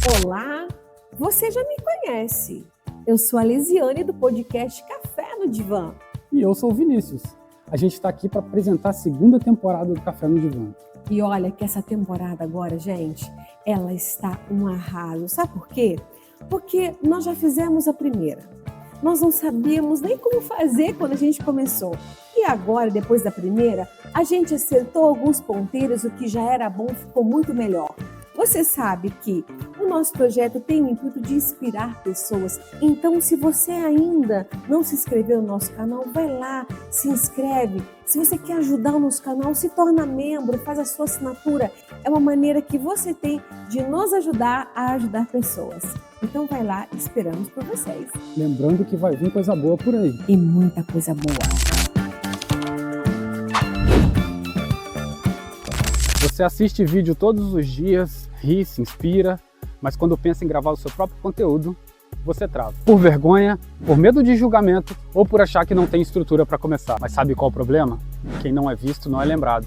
Olá, você já me conhece. Eu sou a Lisiane do podcast Café no Divã. E eu sou o Vinícius. A gente está aqui para apresentar a segunda temporada do Café no Divã. E olha que essa temporada agora, gente, ela está um arraso. Sabe por quê? Porque nós já fizemos a primeira. Nós não sabíamos nem como fazer quando a gente começou. E agora, depois da primeira, a gente acertou alguns ponteiros, o que já era bom ficou muito melhor. Você sabe que o nosso projeto tem o intuito de inspirar pessoas. Então, se você ainda não se inscreveu no nosso canal, vai lá, se inscreve. Se você quer ajudar o nosso canal, se torna membro, faz a sua assinatura. É uma maneira que você tem de nos ajudar a ajudar pessoas. Então vai lá, esperamos por vocês. Lembrando que vai vir coisa boa por aí. E muita coisa boa. Você assiste vídeo todos os dias, ri, se inspira, mas quando pensa em gravar o seu próprio conteúdo, você trava. Por vergonha, por medo de julgamento ou por achar que não tem estrutura para começar. Mas sabe qual é o problema? Quem não é visto não é lembrado.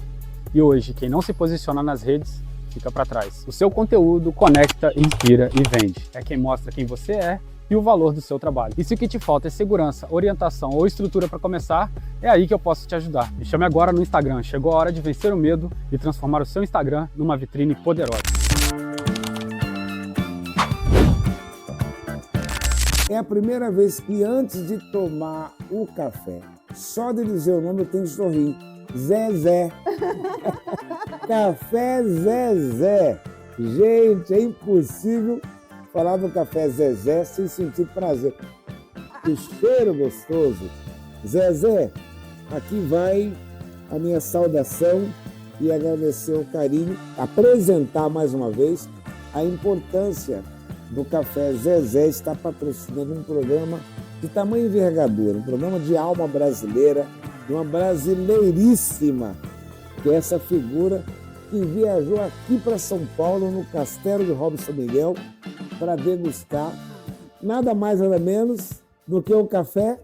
E hoje, quem não se posiciona nas redes, fica para trás. O seu conteúdo conecta, inspira e vende. É quem mostra quem você é e o valor do seu trabalho. E se o que te falta é segurança, orientação ou estrutura para começar, é aí que eu posso te ajudar. Me chame agora no Instagram. Chegou a hora de vencer o medo e transformar o seu Instagram numa vitrine poderosa. É a primeira vez que antes de tomar o café, só de dizer o nome eu tenho que sorrir. Zezé. Café Zezé. Gente, é impossível falar do café Zezé sem sentir prazer. Que cheiro gostoso. Zezé, aqui vai a minha saudação e agradecer o carinho, apresentar mais uma vez a importância do Café Zezé estar patrocinando um programa de tamanha envergadura, um programa de alma brasileira, de uma brasileiríssima, que é essa figura que viajou aqui para São Paulo, no Castelo de Robson Miguel, para degustar nada mais nada menos do que o café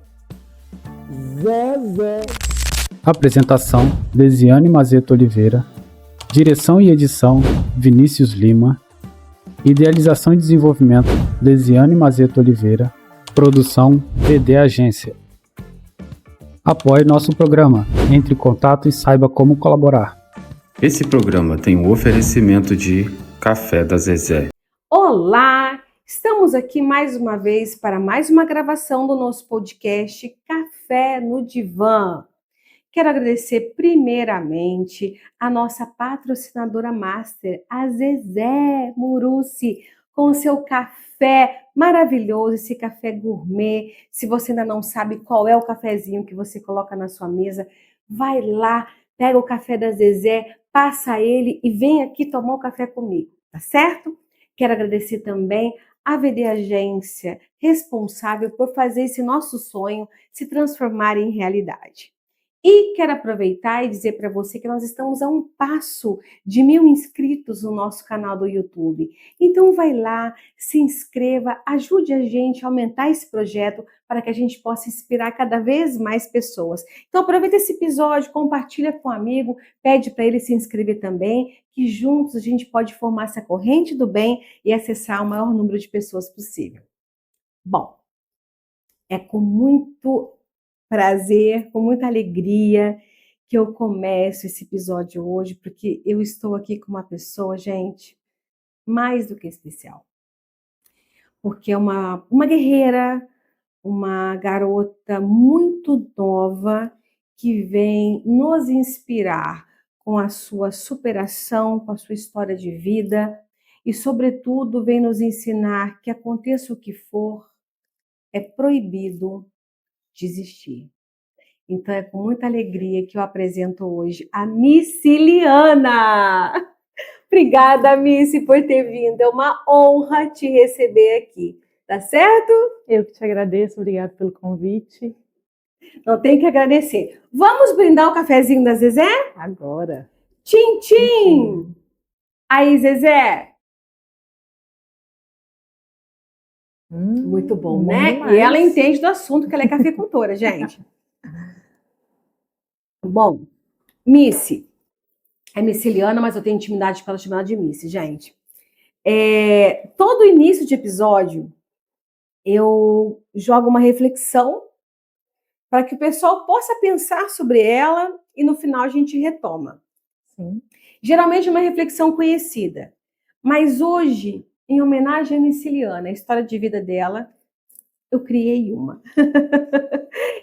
Zezé. Apresentação: Lisiane Mazeto Oliveira. Direção e edição: Vinícius Lima. Idealização e desenvolvimento: Lisiane Mazeto Oliveira. Produção: PD Agência. Apoie nosso programa. Entre em contato e saiba como colaborar. Esse programa tem um oferecimento de Café da Zezé. Olá! Estamos aqui mais uma vez para mais uma gravação do nosso podcast Café no Divã. Quero agradecer primeiramente a nossa patrocinadora master, a Zezé Murucci, com o seu café maravilhoso, esse café gourmet. Se você ainda não sabe qual é o cafezinho que você coloca na sua mesa, vai lá, pega o café da Zezé, passa ele e vem aqui tomar o café comigo, tá certo? Quero agradecer também a VD Agência, responsável por fazer esse nosso sonho se transformar em realidade. E quero aproveitar e dizer para você que nós estamos a um passo de 1000 inscritos no nosso canal do YouTube. Então vai lá, se inscreva, ajude a gente a aumentar esse projeto para que a gente possa inspirar cada vez mais pessoas. Então aproveita esse episódio, compartilha com um amigo, pede para ele se inscrever também, que juntos a gente pode formar essa corrente do bem e acessar o maior número de pessoas possível. Bom, é com muito prazer, com muita alegria que eu começo esse episódio hoje, porque eu estou aqui com uma pessoa, gente, mais do que especial. Porque é uma guerreira, uma garota muito nova que vem nos inspirar com a sua superação, com a sua história de vida e, sobretudo, vem nos ensinar que aconteça o que for, é proibido desistir. Então é com muita alegria que eu apresento hoje a Missiliana. Obrigada, Missy, por ter vindo. É uma honra te receber aqui. Tá certo? Eu que te agradeço, obrigada pelo convite. Não tem que agradecer. Vamos brindar o cafezinho da Zezé? Agora. Tchim, tchim! Aí, Zezé. Muito bom, né? Demais. E ela entende do assunto, que ela é cafeicultora, gente. Bom, Missy. É Missiliana, mas eu tenho intimidade para ela chamar de Missy, gente. Todo início de episódio, eu jogo uma reflexão para que o pessoal possa pensar sobre ela e no final a gente retoma. Sim. Geralmente é uma reflexão conhecida, mas hoje, em homenagem à Miciliana, a história de vida dela, eu criei uma.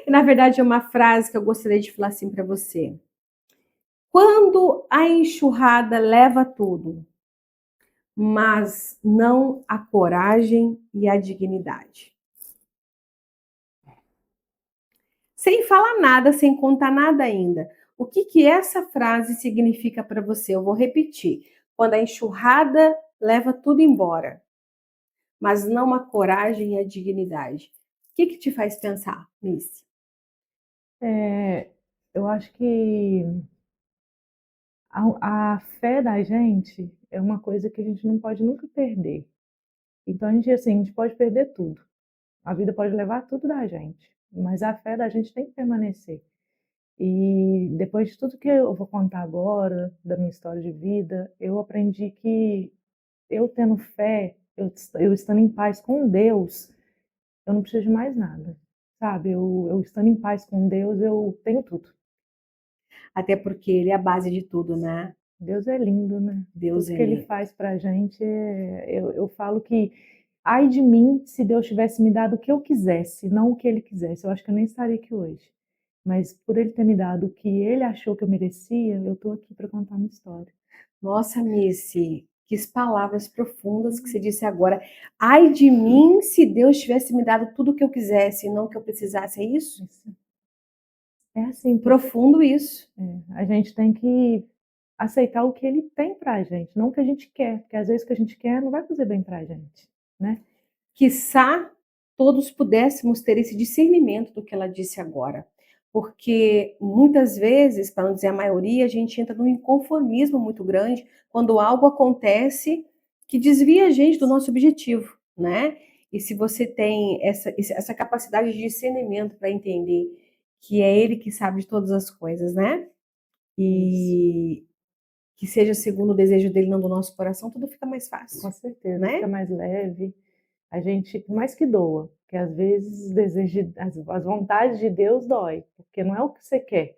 E, na verdade, é uma frase que eu gostaria de falar assim para você. Quando a enxurrada leva tudo, mas não a coragem e a dignidade. Sem falar nada, sem contar nada ainda. O que essa frase significa para você? Eu vou repetir. Quando a enxurrada leva tudo embora, mas não a coragem e a dignidade. O que te faz pensar, Miss? Eu acho que a fé da gente é uma coisa que a gente não pode nunca perder. Então, a gente pode perder tudo. A vida pode levar tudo da gente, mas a fé da gente tem que permanecer. E depois de tudo que eu vou contar agora, da minha história de vida, eu aprendi que eu tendo fé, eu estando em paz com Deus, eu não preciso de mais nada, sabe? Eu estando em paz com Deus, eu tenho tudo. Até porque ele é a base de tudo, né? Deus é lindo, né? Deus Tudo é que Ele lindo. faz pra gente, eu falo que, ai de mim, se Deus tivesse me dado o que eu quisesse, não o que Ele quisesse, eu acho que eu nem estaria aqui hoje. Mas por Ele ter me dado o que Ele achou que eu merecia, eu tô aqui para contar uma história. Nossa, Missy, que palavras profundas que você disse agora. Ai de mim se Deus tivesse me dado tudo o que eu quisesse e não o que eu precisasse, é isso? É assim, Profundo isso. a gente tem que aceitar o que Ele tem pra gente, não o que a gente quer, porque às vezes o que a gente quer não vai fazer bem pra gente, né? Quiçá todos pudéssemos ter esse discernimento do que ela disse agora. Porque muitas vezes, para não dizer a maioria, a gente entra num inconformismo muito grande quando algo acontece que desvia a gente do nosso objetivo, né? E se você tem essa capacidade de discernimento para entender que é Ele que sabe de todas as coisas, né? E que seja segundo o desejo dele, não do nosso coração, tudo fica mais fácil. Com certeza, né? fica mais leve. A gente, por mais que doa, porque às vezes as vontades de Deus dói, porque não é o que você quer,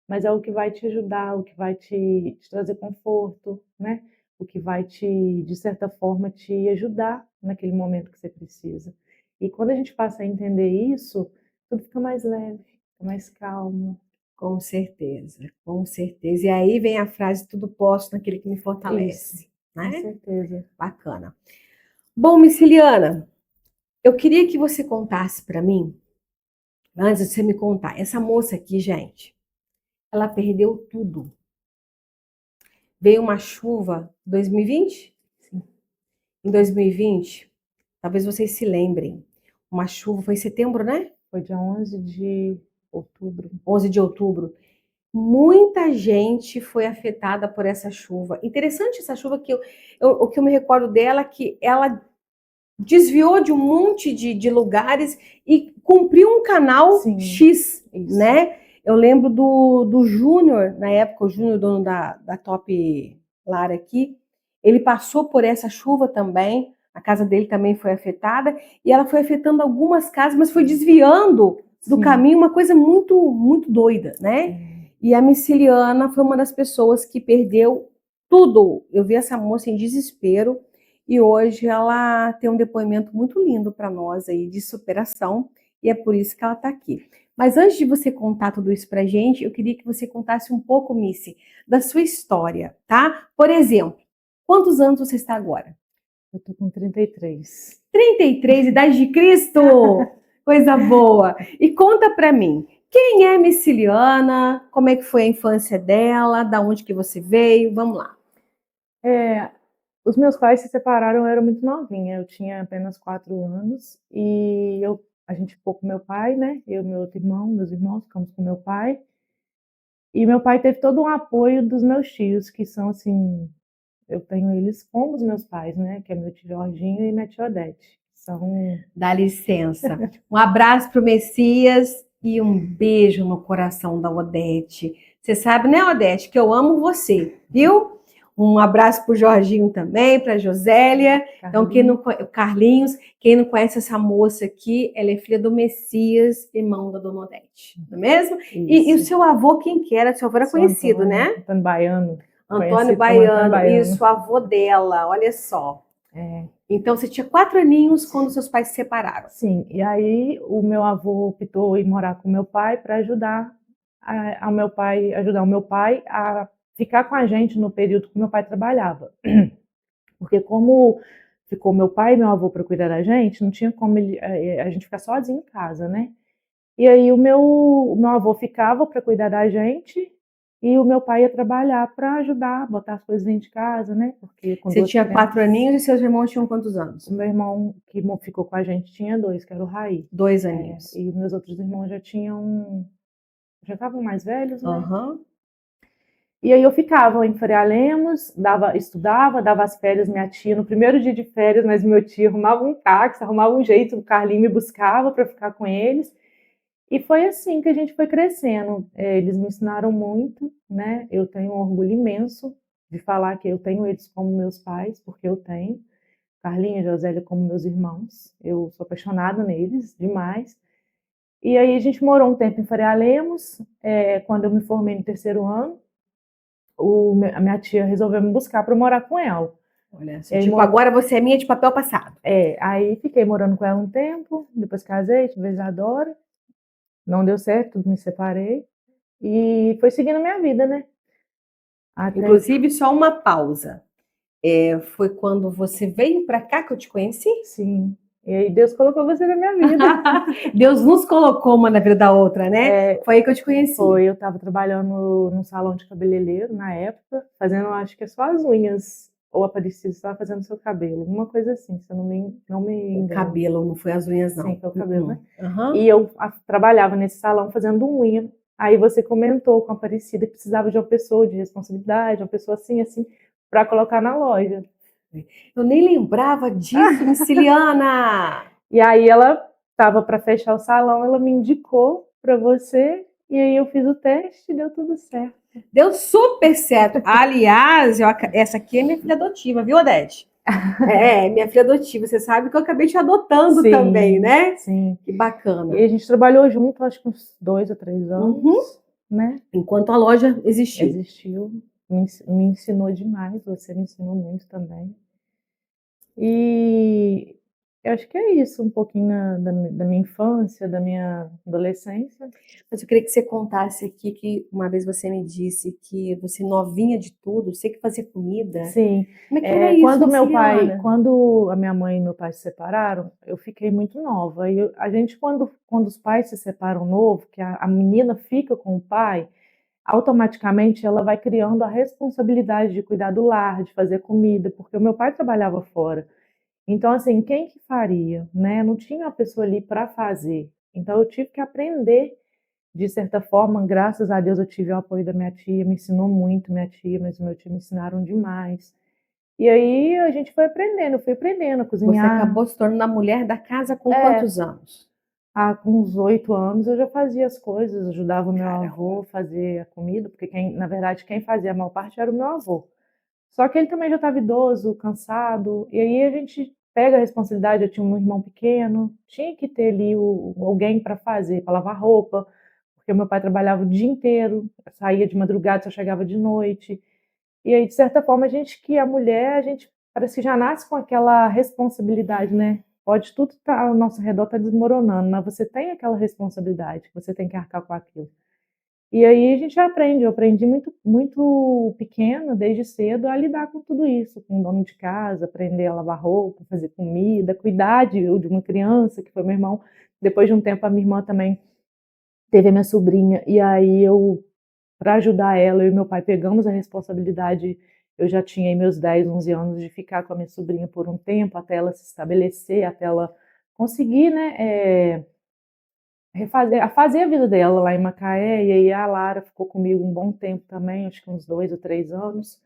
mas é o que vai te ajudar, o que vai te trazer conforto, né? O que vai de certa forma, te ajudar naquele momento que você precisa. E quando a gente passa a entender isso, tudo fica mais leve, fica mais calmo. Com certeza, com certeza. E aí vem a frase, tudo posso naquele que me fortalece. Isso, né? Com certeza. Bacana. Bom, Miciliana, eu queria que você contasse para mim, antes de você me contar, essa moça aqui, gente, ela perdeu tudo. Veio uma chuva em 2020? Sim. Em 2020, talvez vocês se lembrem, uma chuva, foi em setembro, né? Foi dia 11 de outubro. 11 de outubro. Muita gente foi afetada por essa chuva. Interessante essa chuva que o que eu me recordo dela é que ela desviou de um monte de lugares e cumpriu um canal Sim, X, isso. né? Eu lembro do Júnior, na época, o Júnior, dono da Top Lar aqui, ele passou por essa chuva também, a casa dele também foi afetada, e ela foi afetando algumas casas, mas foi desviando do Sim. caminho, uma coisa muito, muito doida, né? E a Miciliana foi uma das pessoas que perdeu tudo. Eu vi essa moça em desespero, e hoje ela tem um depoimento muito lindo para nós aí de superação, e é por isso que ela está aqui. Mas antes de você contar tudo isso para a gente, eu queria que você contasse um pouco, Missy, da sua história, tá? Por exemplo, quantos anos você está agora? Eu tô com 33. 33, idade de Cristo! Coisa boa! E conta para mim, quem é Miciliana? Como é que foi a infância dela? Da onde que você veio? Vamos lá. Os meus pais se separaram, eu era muito novinha, eu tinha apenas 4 anos e a gente ficou com meu pai, né? Eu e meu outro irmão, meus irmãos ficamos com meu pai. E meu pai teve todo um apoio dos meus tios, que são assim, eu tenho eles como os meus pais, né? Que é meu tio Jorginho e minha tia Odete. Dá licença. Um abraço pro Messias e um beijo no coração da Odete. Você sabe, né, Odete, que eu amo você, viu? Um abraço para o Jorginho também, para a Josélia. Então, Carlinhos, quem não conhece essa moça aqui, ela é filha do Messias, irmão da Dona Odete, não é mesmo? E o seu avô, quem que era? Seu avô era conhecido, Antônio, né? Antônio Baiano. Antônio Baiano, isso, avô dela, olha só. Então, você tinha 4 aninhos quando seus pais se separaram. Sim, e aí o meu avô optou em morar com meu pai para ajudar o meu pai a ficar com a gente no período que meu pai trabalhava. Porque como ficou meu pai e meu avô para cuidar da gente, não tinha como a gente ficar sozinho em casa, né? E aí o meu avô ficava para cuidar da gente e o meu pai ia trabalhar para ajudar a botar as coisas dentro de casa, né? Porque Você tinha 4 aninhos e seus irmãos tinham quantos anos? O meu irmão que ficou com a gente tinha 2, que era o Raí. 2 aninhos. E os meus outros irmãos já estavam mais velhos, né? Uhum. E aí eu ficava em Faria Lemos, estudava, dava as férias, minha tia, no primeiro dia de férias, mas meu tio arrumava um táxi, arrumava um jeito, o Carlinho me buscava para ficar com eles. E foi assim que a gente foi crescendo. Eles me ensinaram muito, né? Eu tenho um orgulho imenso de falar que eu tenho eles como meus pais, porque eu tenho. Carlinha e Josélia como meus irmãos. Eu sou apaixonada neles demais. E aí a gente morou um tempo em Faria Lemos. Quando eu me formei no 3º ano, a minha tia resolveu me buscar para morar com ela. Olha, tipo, agora você é minha de papel passado. Aí fiquei morando com ela um tempo, depois casei, tive a Isadora. Não deu certo, me separei. E foi seguindo a minha vida, né? Inclusive, só uma pausa. Foi quando você veio para cá que eu te conheci? Sim. E aí Deus colocou você na minha vida. Deus nos colocou uma na vida da outra, né? Foi aí que eu te conheci. Foi, eu estava trabalhando num salão de cabeleireiro na época, fazendo, acho que só as unhas, ou a Aparecida estava fazendo seu cabelo, alguma coisa assim, se eu não me engano. O cabelo, não foi as unhas, não. Sim, foi o cabelo, né? Uhum. E eu trabalhava nesse salão fazendo unha. Aí você comentou com a Aparecida que precisava de uma pessoa de responsabilidade, uma pessoa assim, para colocar na loja. Eu nem lembrava disso, Miciliana! E aí ela estava para fechar o salão, ela me indicou para você, e aí eu fiz o teste e deu tudo certo. Deu super certo. Aliás, essa aqui é minha filha adotiva, viu, Odete? Minha filha adotiva. Você sabe que eu acabei te adotando também, né? Sim. Que bacana. E a gente trabalhou junto, acho que uns 2 ou 3 anos, né? Enquanto a loja existiu. Existiu. Me ensinou demais, você me ensinou muito também. E eu acho que é isso, um pouquinho da minha infância, da minha adolescência. Mas eu queria que você contasse aqui que uma vez você me disse que você novinha de tudo, você que fazia comida. Sim. Como é que era isso, quando a minha mãe e meu pai se separaram, eu fiquei muito nova. E a gente, quando os pais se separam novo, que a menina fica com o pai, automaticamente ela vai criando a responsabilidade de cuidar do lar, de fazer comida, porque o meu pai trabalhava fora. Então, assim, quem que faria, né? Não tinha uma pessoa ali para fazer. Então, eu tive que aprender, de certa forma, graças a Deus eu tive o apoio da minha tia, me ensinou muito minha tia, mas o meu tio me ensinaram demais. E aí a gente foi aprendendo, eu fui aprendendo a cozinhar. Você acabou se tornando a mulher da casa com quantos anos? Com uns 8 anos eu já fazia as coisas, ajudava o meu avô a fazer a comida, porque na verdade quem fazia a maior parte era o meu avô. Só que ele também já estava idoso, cansado, e aí a gente pega a responsabilidade. Eu tinha um irmão pequeno, tinha que ter ali alguém para fazer, para lavar roupa, porque o meu pai trabalhava o dia inteiro, saía de madrugada, só chegava de noite. E aí, de certa forma, a mulher, a gente parece que já nasce com aquela responsabilidade, né? Pode tudo estar ao nosso redor estar desmoronando, mas você tem aquela responsabilidade, você tem que arcar com aquilo. E aí a gente aprende, eu aprendi muito, muito pequena, desde cedo, a lidar com tudo isso, com o dono de casa, aprender a lavar roupa, fazer comida, cuidar de uma criança, que foi meu irmão. Depois de um tempo, a minha irmã também teve a minha sobrinha, e aí para ajudar ela, eu e meu pai pegamos a responsabilidade. Eu já tinha aí meus 10, 11 anos de ficar com a minha sobrinha por um tempo, até ela se estabelecer, até ela conseguir, né, fazer a vida dela lá em Macaé. E aí a Lara ficou comigo um bom tempo também, acho que uns 2 ou 3 anos.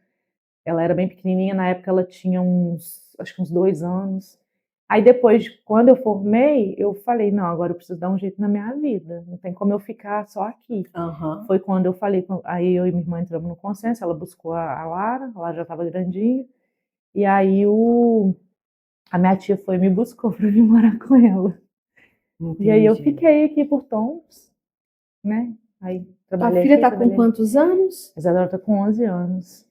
Ela era bem pequenininha, na época ela tinha acho que uns 2 anos. Aí depois, quando eu formei, eu falei, não, agora eu preciso dar um jeito na minha vida, não tem como eu ficar só aqui. Aham. Foi quando eu falei, aí eu e minha irmã entramos no consenso, ela buscou a Lara já estava grandinha, e aí a minha tia foi e me buscou para vir morar com ela. E aí eu Entendi. fiquei aqui por Toms, né? Aí Tua trabalhei filha aqui, tá com trabalhei. quantos anos? A Isadora tá com 11 anos.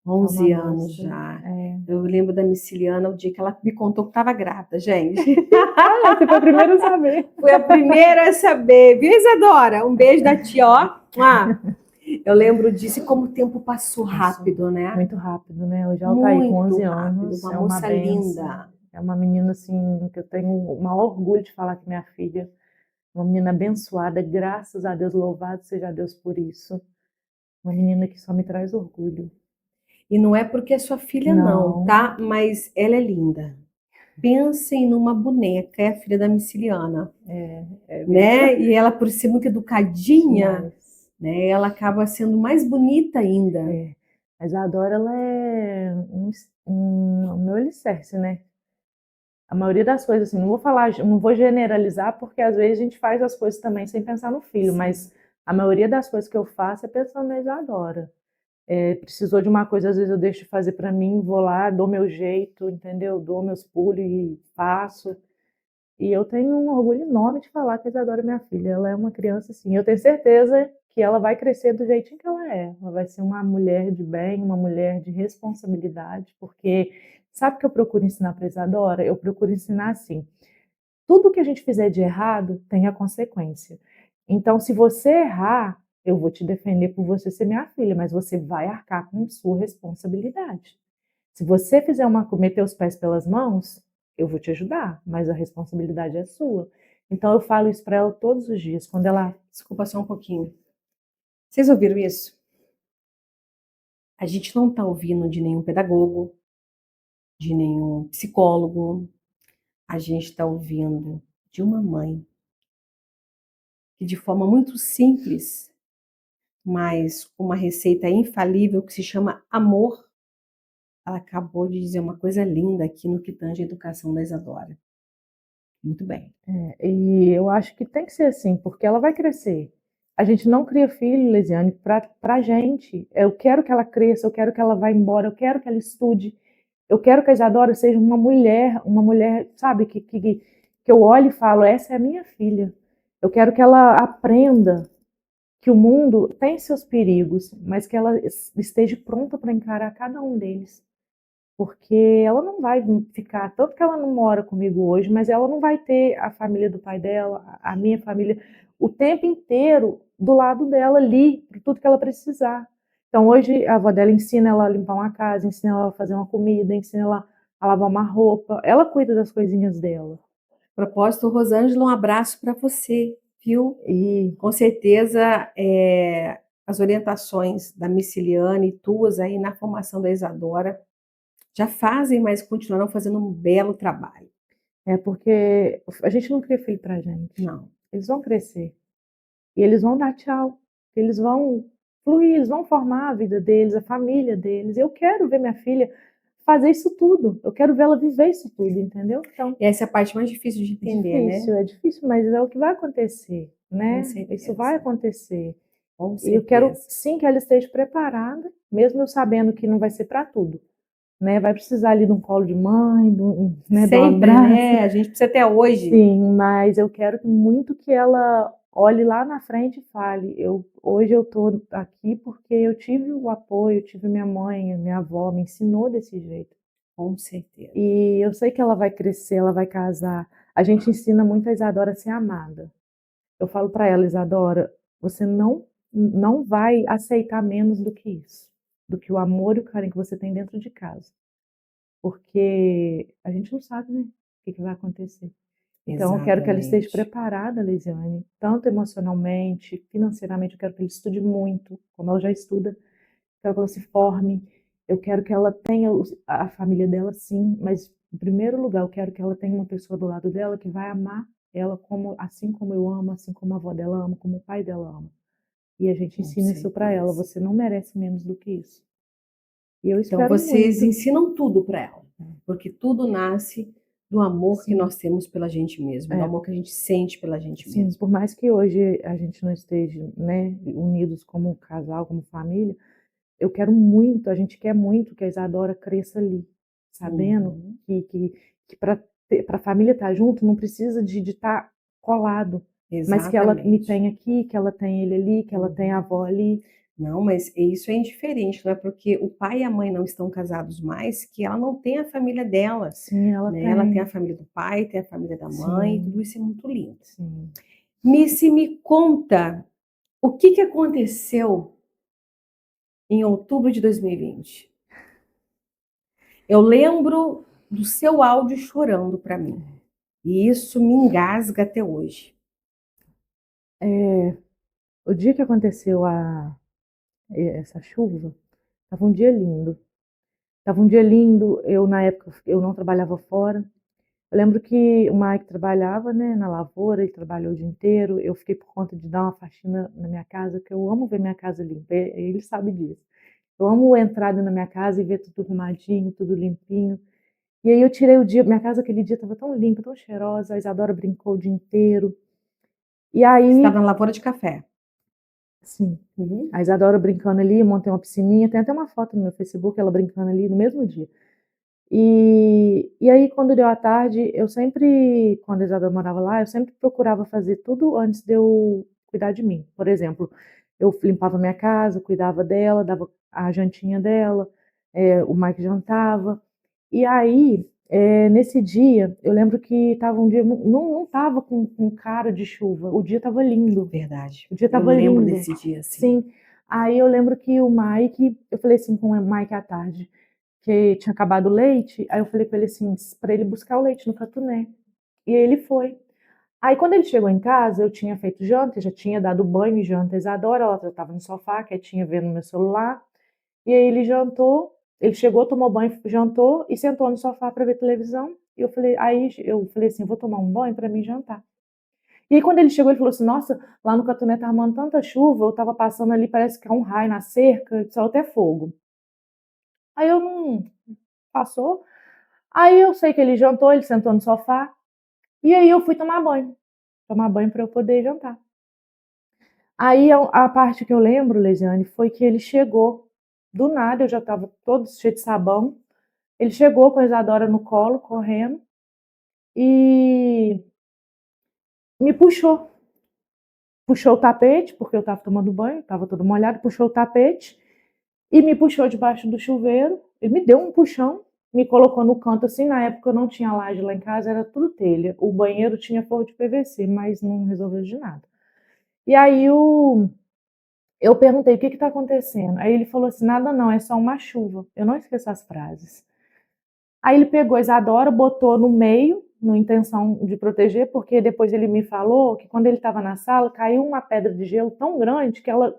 11 É uma anos moça. já. É. Eu lembro da Miciliana, o dia que ela me contou que estava grávida, gente. Ah, você foi a primeira a saber. Fui a primeira a saber. Viu, Isadora? Um beijo da tia, ó. Eu lembro disso e como o tempo passou rápido, né? Muito rápido, né? Hoje ela tá aí com Muito 11 rápido. anos. Uma É uma moça benção. linda. É uma menina, assim, que eu tenho o maior orgulho de falar que minha filha é uma menina abençoada. Graças a Deus, louvado seja Deus por isso. Uma menina que só me traz orgulho. E não é porque é sua filha, não, tá? Mas ela é linda. Pensem numa boneca, é a filha da Miciliana, né? E ela, por ser muito educadinha, né? Ela acaba sendo mais bonita ainda. É. Mas a Dora, ela é um meu alicerce, né? A maioria das coisas, assim, não vou falar, não vou generalizar, porque às vezes a gente faz as coisas também sem pensar no filho, mas a maioria das coisas que eu faço é pensando na Isadora. Precisou de uma coisa, às vezes eu deixo de fazer para mim, vou lá, dou meu jeito, entendeu? Dou meus pulos e faço. E eu tenho um orgulho enorme de falar que a Isadora é minha filha. Ela é uma criança, assim, eu tenho certeza que ela vai crescer do jeitinho que ela é. Ela vai ser uma mulher de bem, uma mulher de responsabilidade, porque sabe o que eu procuro ensinar para a Isadora? Eu procuro ensinar assim: tudo que a gente fizer de errado tem a consequência. Então, se você errar, eu vou te defender por você ser minha filha, mas você vai arcar com sua responsabilidade. Se você fizer meter os pés pelas mãos, eu vou te ajudar, mas a responsabilidade é sua. Então, eu falo isso para ela todos os dias. Quando ela. Desculpa só um pouquinho. Vocês ouviram isso? A gente não está ouvindo de nenhum pedagogo, de nenhum psicólogo. A gente está ouvindo de uma mãe que, de forma muito simples, mas com uma receita infalível que se chama amor, ela acabou de dizer uma coisa linda aqui no que tange a educação da Isadora. Muito bem. E eu acho que tem que ser assim, porque ela vai crescer. A gente não cria filho, Lesiane, pra gente. Eu quero que ela cresça, eu quero que ela vá embora, eu quero que ela estude. Eu quero que a Isadora seja uma mulher, sabe, que eu olho e falo, essa é a minha filha. Eu quero que ela aprenda que o mundo tem seus perigos, mas que ela esteja pronta para encarar cada um deles. Porque ela não vai ficar, tanto que ela não mora comigo hoje, mas ela não vai ter a família do pai dela, a minha família, o tempo inteiro do lado dela ali, para tudo que ela precisar. Então hoje a avó dela ensina ela a limpar uma casa, ensina ela a fazer uma comida, ensina ela a lavar uma roupa, ela cuida das coisinhas dela. Propósito, Rosângela, um abraço para você, viu? E com certeza as orientações da Miciliane e tuas aí na formação da Isadora já fazem, mas continuarão fazendo um belo trabalho. é porque a gente não cria filho pra gente. Não. Eles vão crescer. E eles vão dar tchau. Eles vão fluir, eles vão formar a vida deles, a família deles. Eu quero ver minha filha fazer isso tudo. Eu quero ver ela viver isso tudo, entendeu? Então, Essa é a parte mais difícil de entender, é difícil, mas é o que vai acontecer, né? Com certeza. Isso vai acontecer. Com E certeza. eu quero sim que ela esteja preparada, mesmo eu sabendo que não vai ser para tudo. Né? Vai precisar ali de um colo de mãe, né, de um Sempre, abraço. né? A gente precisa até hoje. Sim, mas eu quero muito que ela olhe lá na frente e fale, hoje eu estou aqui porque eu tive o apoio, eu tive minha mãe, minha avó me ensinou desse jeito. Com certeza. E eu sei que ela vai crescer, ela vai casar. A gente ensina muito a Isadora a ser amada. Eu falo para ela, Isadora, você não vai aceitar menos do que isso, do que o amor e o carinho que você tem dentro de casa. Porque a gente não sabe, né, o que vai acontecer. Então, eu quero que ela esteja preparada, Lisiane, tanto emocionalmente, financeiramente. Eu quero que ela estude muito, como ela já estuda. Quero que ela se forme. Eu quero que ela tenha a família dela, sim, mas, em primeiro lugar, eu quero que ela tenha uma pessoa do lado dela que vai amar ela assim como eu amo, assim como a avó dela ama, como o pai dela ama. E a gente ensina isso para ela. Você não merece menos do que isso. E eu espero então, vocês muito. ensinam tudo para ela, porque tudo nasce do amor que Sim. nós temos pela gente mesmo, do É. amor que a gente sente pela gente Sim, mesmo. por mais que hoje a gente não esteja, né, unidos como casal, como família, eu quero muito, a gente quer muito que a Isadora cresça ali, sabendo Uhum. que para a família estar junto não precisa de estar colado, mas que ela me Exatamente. tenha aqui, que ela tenha ele ali, que ela tenha a avó ali. Não, mas isso é indiferente, não é porque o pai e a mãe não estão casados mais que ela não tem a família dela, Sim, ela né? Ela tem a tem. família do pai, tem a família da mãe, Sim, tudo isso é muito lindo. sim. Missy, me conta o que aconteceu em outubro de 2020. Eu lembro do seu áudio chorando para mim, e isso me engasga até hoje. É, o dia que aconteceu essa chuva, estava um dia lindo. Estava um dia lindo, eu na época eu não trabalhava fora. Eu lembro que o Mike trabalhava, né, na lavoura, ele trabalhou o dia inteiro. Eu fiquei por conta de dar uma faxina na minha casa, que eu amo ver minha casa limpa, ele sabe disso. Eu amo entrar na minha casa e ver tudo arrumadinho, tudo limpinho. E aí eu tirei o dia, minha casa aquele dia estava tão limpa, tão cheirosa, a Isadora brincou o dia inteiro. E Estava aí, na lavoura de café. sim, Uhum. a Isadora brincando ali, eu montei uma piscininha, tem até uma foto no meu Facebook, ela brincando ali no mesmo dia. E aí, quando deu a tarde, eu sempre, quando a Isadora morava lá, eu sempre procurava fazer tudo antes de eu cuidar de mim. Por exemplo, eu limpava minha casa, cuidava dela, dava a jantinha dela, o Mike jantava. E aí, nesse dia, eu lembro que estava um dia, não estava com cara de chuva, o dia estava lindo. Verdade. O dia Eu estava lembro lindo. desse dia, assim. Sim. Aí eu lembro que o Mike, eu falei assim com o Mike à tarde, que tinha acabado o leite, aí eu falei para ele assim, para ele buscar o leite no Catuné. E ele foi. Aí quando ele chegou em casa, eu tinha feito janta, já tinha dado banho e janta a Isadora, ela já estava no sofá, quietinha vendo meu celular. E aí ele jantou, ele chegou, tomou banho, jantou e sentou no sofá para ver televisão. E eu falei assim, vou tomar um banho para mim jantar. E aí quando ele chegou, ele falou assim, nossa, lá no Catuné tá armando tanta chuva, eu tava passando ali, parece que é um raio na cerca, saiu até fogo. Aí eu não passou. Aí eu sei que ele jantou, ele sentou no sofá, e aí eu fui tomar banho para eu poder jantar. Aí a parte que eu lembro, Leisiane, foi que ele chegou, do nada, eu já estava todo cheio de sabão, ele chegou com a Isadora no colo, correndo, e me puxou o tapete, porque eu estava tomando banho, estava todo molhado, puxou o tapete, e me puxou debaixo do chuveiro, ele me deu um puxão, me colocou no canto assim, na época eu não tinha laje lá em casa, era tudo telha. O banheiro tinha forro de PVC, mas não resolveu de nada. E aí eu perguntei, o que está acontecendo? Aí ele falou assim, nada não, é só uma chuva. Eu não esqueço as frases. Aí ele pegou a Isadora, botou no meio, na intenção de proteger, porque depois ele me falou que quando ele estava na sala, caiu uma pedra de gelo tão grande que ela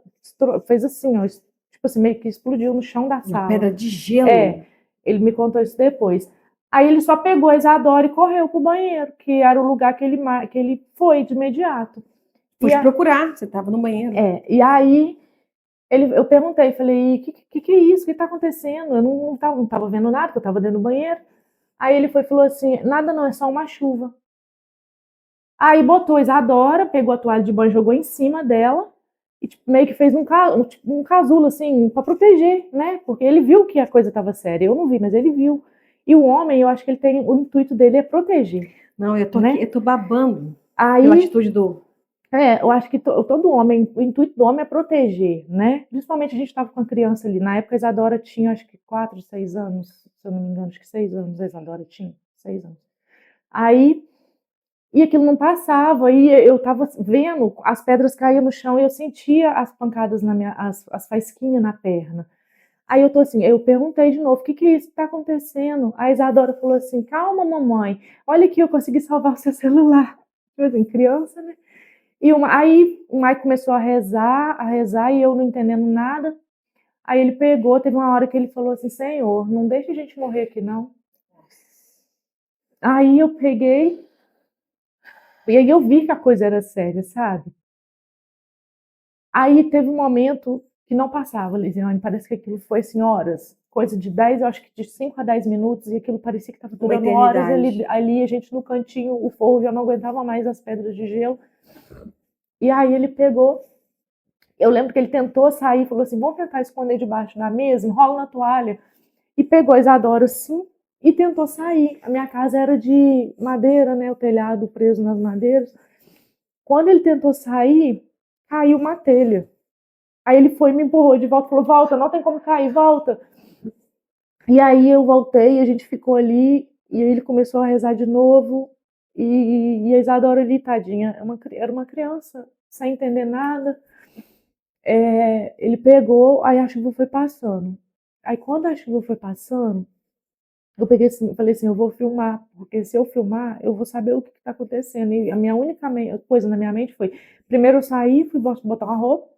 fez assim, ó, tipo assim, meio que explodiu no chão da Uma sala. pedra de gelo. É, ele me contou isso depois. Aí ele só pegou a Isadora e correu pro banheiro, que era o lugar que ele foi de imediato. Fui E, te a, procurar, você estava no banheiro. e aí eu perguntei, falei, que é isso? O que está acontecendo? Eu não tava vendo nada, porque eu estava dentro do banheiro. Aí ele falou assim, nada não, é só uma chuva. Aí botou a Isadora, pegou a toalha de banho, jogou em cima dela e tipo, meio que fez um casulo assim, para proteger, né? Porque ele viu que a coisa estava séria. Eu não vi, mas ele viu. E o homem, eu acho que ele tem, o intuito dele é proteger. Não, eu tô né? aqui, eu tô babando pela Aí, atitude do. eu acho que todo homem, o intuito do homem é proteger, né? Principalmente a gente estava com a criança ali. Na época a Isadora tinha, acho que 4, 6 anos, se eu não me engano, acho que 6 anos a Isadora tinha, 6 anos. Aí, e aquilo não passava, e eu tava vendo, as pedras caíam no chão e eu sentia as pancadas as faísquinhas na perna. Aí eu tô assim, eu perguntei de novo, o que é isso que tá acontecendo? A Isadora falou assim, calma mamãe, olha aqui, eu consegui salvar o seu celular. Tipo assim, criança, né? Aí o Mike começou a rezar, e eu não entendendo nada. Aí ele pegou, teve uma hora que ele falou assim, Senhor, não deixa a gente morrer aqui não. Aí eu peguei, e aí eu vi que a coisa era séria, sabe? Aí teve um momento que não passava, Lisiane, parece que aquilo foi assim, horas. coisa de 10, eu acho que de 5 a 10 minutos, e aquilo parecia que estava Uma durando horas eternidade. ali, a gente no cantinho, o forro já não aguentava mais as pedras de gelo. E aí ele pegou, eu lembro que ele tentou sair, falou assim, vamos tentar esconder debaixo da mesa, enrola na toalha. E pegou a Isadora assim e tentou sair. A minha casa era de madeira, né? O telhado preso nas madeiras. Quando ele tentou sair, caiu uma telha. Aí ele foi e me empurrou de volta, falou, volta, não tem como cair, volta. E aí eu voltei, a gente ficou ali, e aí ele começou a rezar de novo, e a Isadora ali, tadinha, era uma criança, sem entender nada. Ele pegou, aí a chuva foi passando. Aí quando a chuva foi passando, eu peguei assim, eu falei assim, eu vou filmar, porque se eu filmar, eu vou saber o que está acontecendo. E a minha única coisa na minha mente foi, primeiro eu saí, fui botar uma roupa,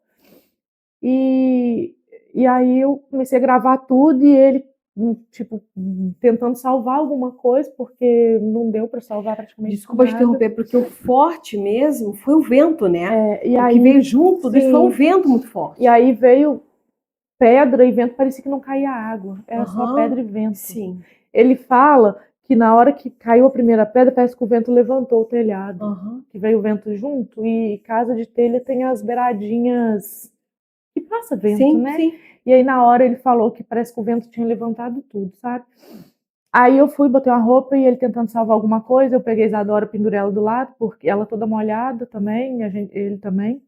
e aí eu comecei a gravar tudo, e ele, tipo, tentando salvar alguma coisa, porque não deu para salvar praticamente Desculpa te nada. interromper, porque o forte mesmo foi o vento, né? E O aí, que veio junto disso foi um vento muito forte. E aí veio pedra e vento, parecia que não caía água, era só pedra e vento. Sim. Ele fala que na hora que caiu a primeira pedra, parece que o vento levantou o telhado, que veio o vento junto, e casa de telha tem as beiradinhas que passa vento, Sim, né? sim. E aí na hora ele falou que parece que o vento tinha levantado tudo, sabe? Aí eu fui, botei uma roupa e ele tentando salvar alguma coisa, eu peguei a Isadora, pendurei ela do lado, porque ela toda molhada também, ele também.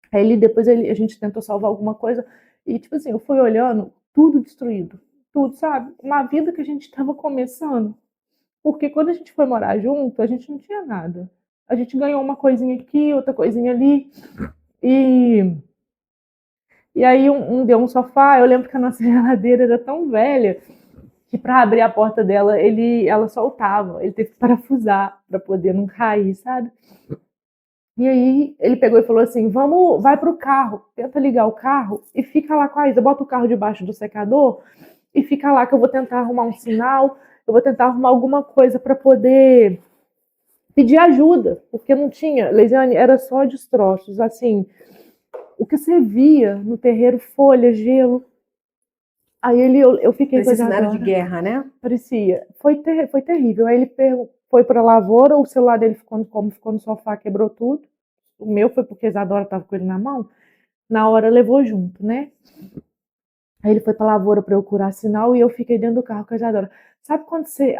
Aí depois a gente tentou salvar alguma coisa, e tipo assim, eu fui olhando, tudo destruído, tudo, sabe? Uma vida que a gente estava começando. Porque quando a gente foi morar junto, a gente não tinha nada. A gente ganhou uma coisinha aqui, outra coisinha ali, e aí deu um sofá. Eu lembro que a nossa geladeira era tão velha que para abrir a porta dela, ela soltava, ele teve que parafusar para poder não cair, sabe? E aí ele pegou e falou assim, vai pro carro, tenta ligar o carro e fica lá com a Isa, bota o carro debaixo do secador e fica lá que eu vou tentar arrumar um sinal, eu vou tentar arrumar alguma coisa para poder pedir ajuda, porque não tinha, Leisiane, era só destroços, assim, o que você via no terreiro, folha, gelo. Aí eu fiquei com a cenário de Isadora. guerra, né? Parecia. Foi terrível. Aí ele foi para a lavoura, o celular dele ficou no sofá, quebrou tudo. O meu foi porque a Isadora estava com ele na mão. Na hora levou junto, né? Aí ele foi para a lavoura para eu curar sinal e eu fiquei dentro do carro com a Isadora. Sabe quando você...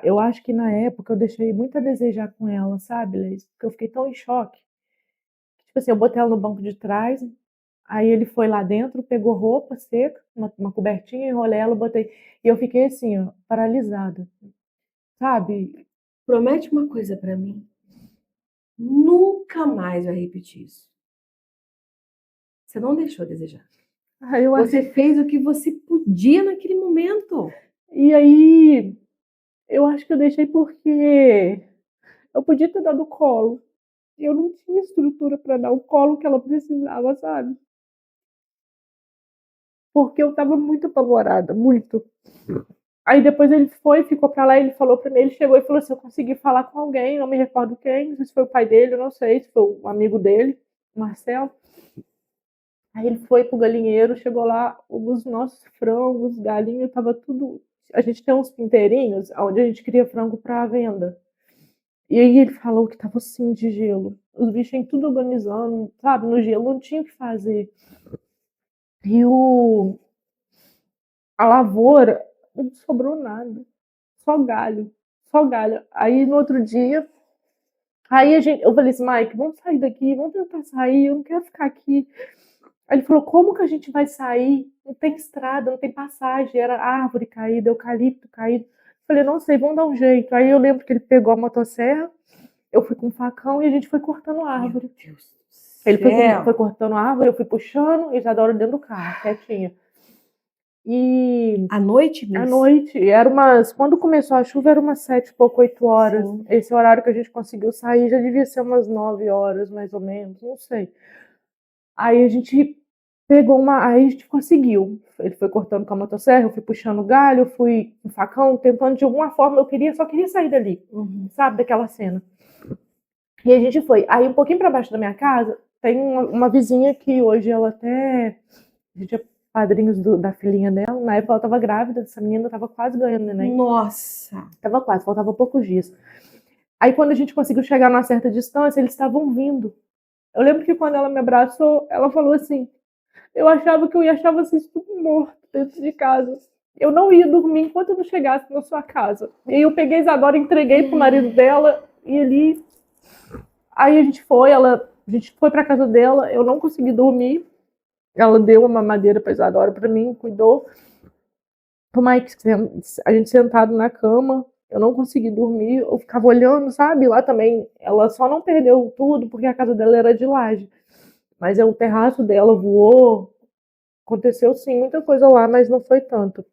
eu acho que na época eu deixei muito a desejar com ela, sabe, Leis? Porque eu fiquei tão em choque. Tipo assim, eu botei ela no banco de trás, aí ele foi lá dentro, pegou roupa seca, uma cobertinha, enrolei ela, botei... E eu fiquei assim, ó, paralisada, sabe? Promete uma coisa pra mim. Nunca mais vai repetir isso. Você não deixou a desejar. Você fez o que você podia naquele momento. E aí, eu acho que eu deixei porque eu podia ter dado colo. Eu não tinha estrutura para dar o colo que ela precisava, sabe? Porque eu tava muito apavorada, muito. Aí depois ele ficou pra lá, ele falou pra mim, ele chegou e falou assim, eu consegui falar com alguém, não me recordo quem, não sei se foi o pai dele, eu não sei, se foi um amigo dele, Marcelo. Aí ele foi pro galinheiro, chegou lá, os nossos frangos, galinhos, tava tudo... A gente tem uns pinteirinhos onde a gente cria frango pra venda. E aí ele falou que tava assim de gelo. Os bichinhos tudo organizando, sabe, no gelo, não tinha o que fazer. E a lavoura, não sobrou nada. Só galho. Só galho. Aí no outro dia, eu falei assim, Mike, vamos sair daqui, vamos tentar sair, eu não quero ficar aqui. Aí ele falou, como que a gente vai sair? Não tem estrada, não tem passagem, era árvore caída, eucalipto caído. Eu falei, não sei, vamos dar um jeito. Aí eu lembro que ele pegou a motosserra, eu fui com um facão e a gente foi cortando a árvore. Meu Deus do céu. Ele foi cortando a árvore, eu fui puxando e Isadora dentro do carro, quietinha. E à noite mesmo? À noite, quando começou a chuva era umas 7 e pouco, 8 horas. Sim. Esse horário que a gente conseguiu sair já devia ser umas 9 horas, mais ou menos, não sei. Aí a gente aí a gente conseguiu. Ele foi cortando com a motosserra, eu fui puxando o galho, eu fui com o facão, tentando de alguma forma, só queria sair dali, sabe, daquela cena. E a gente foi. Aí um pouquinho para baixo da minha casa, tem uma vizinha que hoje ela até... A gente padrinhos da filhinha dela. Na época ela estava grávida, essa menina estava quase ganhando neném. Nossa! Estava quase, faltava poucos dias. Aí quando a gente conseguiu chegar numa certa distância, eles estavam vindo. Eu lembro que quando ela me abraçou, ela falou assim, eu achava que eu ia achar vocês tudo morto dentro de casa. Eu não ia dormir enquanto eu não chegasse na sua casa. E aí eu peguei a Isadora, entreguei pro marido dela, e ali... Aí a gente foi pra casa dela, eu não consegui dormir. Ela deu uma mamadeira pra Isadora pra mim, cuidou. O Mike, a gente sentado na cama, eu não consegui dormir, eu ficava olhando, sabe? Lá também, ela só não perdeu tudo porque a casa dela era de laje. Mas o terraço dela voou, aconteceu sim muita coisa lá, mas não foi tanto.